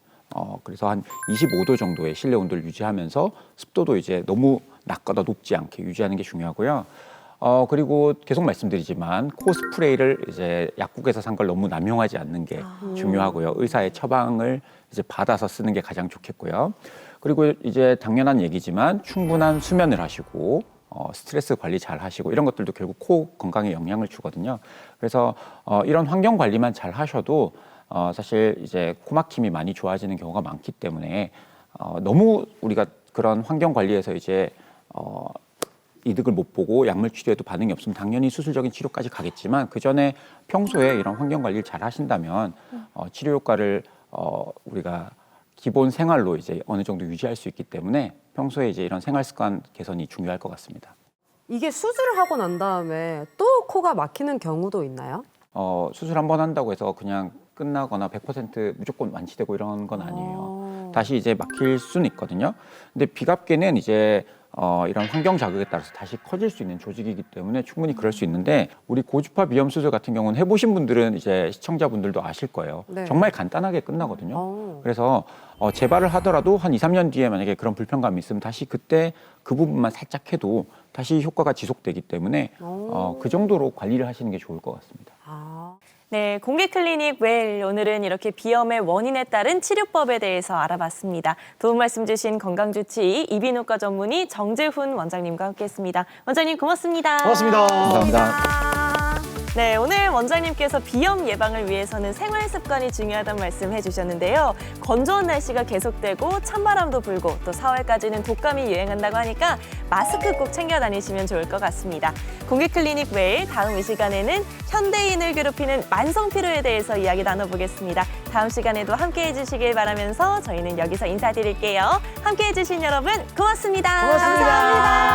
S6: 그래서 한 25도 정도의 실내 온도를 유지하면서 습도도 이제 너무 낮거나 높지 않게 유지하는 게 중요하고요. 그리고 계속 말씀드리지만 코 스프레이를 이제 약국에서 산 걸 너무 남용하지 않는 게 중요하고요. 의사의 처방을 이제 받아서 쓰는 게 가장 좋겠고요. 그리고 이제 당연한 얘기지만 충분한 수면을 하시고 스트레스 관리 잘 하시고 이런 것들도 결국 코 건강에 영향을 주거든요. 그래서 이런 환경 관리만 잘 하셔도 사실 이제 코 막힘이 많이 좋아지는 경우가 많기 때문에 너무 우리가 그런 환경 관리에서 이제 이득을 못 보고 약물 치료에도 반응이 없으면 당연히 수술적인 치료까지 가겠지만 그 전에 평소에 이런 환경 관리를 잘 하신다면 치료 효과를 우리가 기본 생활로 이제 어느 정도 유지할 수 있기 때문에 평소에 이제 이런 생활 습관 개선이 중요할 것 같습니다.
S3: 이게 수술을 하고 난 다음에 또 코가 막히는 경우도 있나요?
S6: 수술 한 번 한다고 해서 그냥 끝나거나 100% 무조건 완치되고 이런 건 아니에요. 다시 이제 막힐 수는 있거든요. 근데 비갑계는 이제 이런 환경 자극에 따라서 다시 커질 수 있는 조직이기 때문에 충분히 그럴 수 있는데 우리 고주파 비염 수술 같은 경우는 해보신 분들은 이제 시청자분들도 아실 거예요.
S3: 네.
S6: 정말 간단하게 끝나거든요. 그래서 재발을 하더라도 한 2, 3년 뒤에 만약에 그런 불편감이 있으면 다시 그때 그 부분만 살짝 해도 다시 효과가 지속되기 때문에 그 정도로 관리를 하시는 게 좋을 것 같습니다.
S5: 네, 공개클리닉 웰 오늘은 이렇게 비염의 원인에 따른 치료법에 대해서 알아봤습니다. 도움 말씀 주신 건강주치의 이비인후과 전문의 정재훈 원장님과 함께했습니다. 원장님 고맙습니다.
S7: 고맙습니다.
S6: 감사합니다.
S5: 네, 오늘 원장님께서 비염 예방을 위해서는 생활 습관이 중요하다는 말씀해 주셨는데요. 건조한 날씨가 계속되고 찬바람도 불고 또 4월까지는 독감이 유행한다고 하니까 마스크 꼭 챙겨 다니시면 좋을 것 같습니다. 공개클리닉 웰 다음 이 시간에는 현대인을 괴롭히는 만성 피로에 대해서 이야기 나눠보겠습니다. 다음 시간에도 함께해 주시길 바라면서 저희는 여기서 인사드릴게요. 함께해 주신 여러분 고맙습니다.
S7: 고맙습니다.
S5: 감사합니다.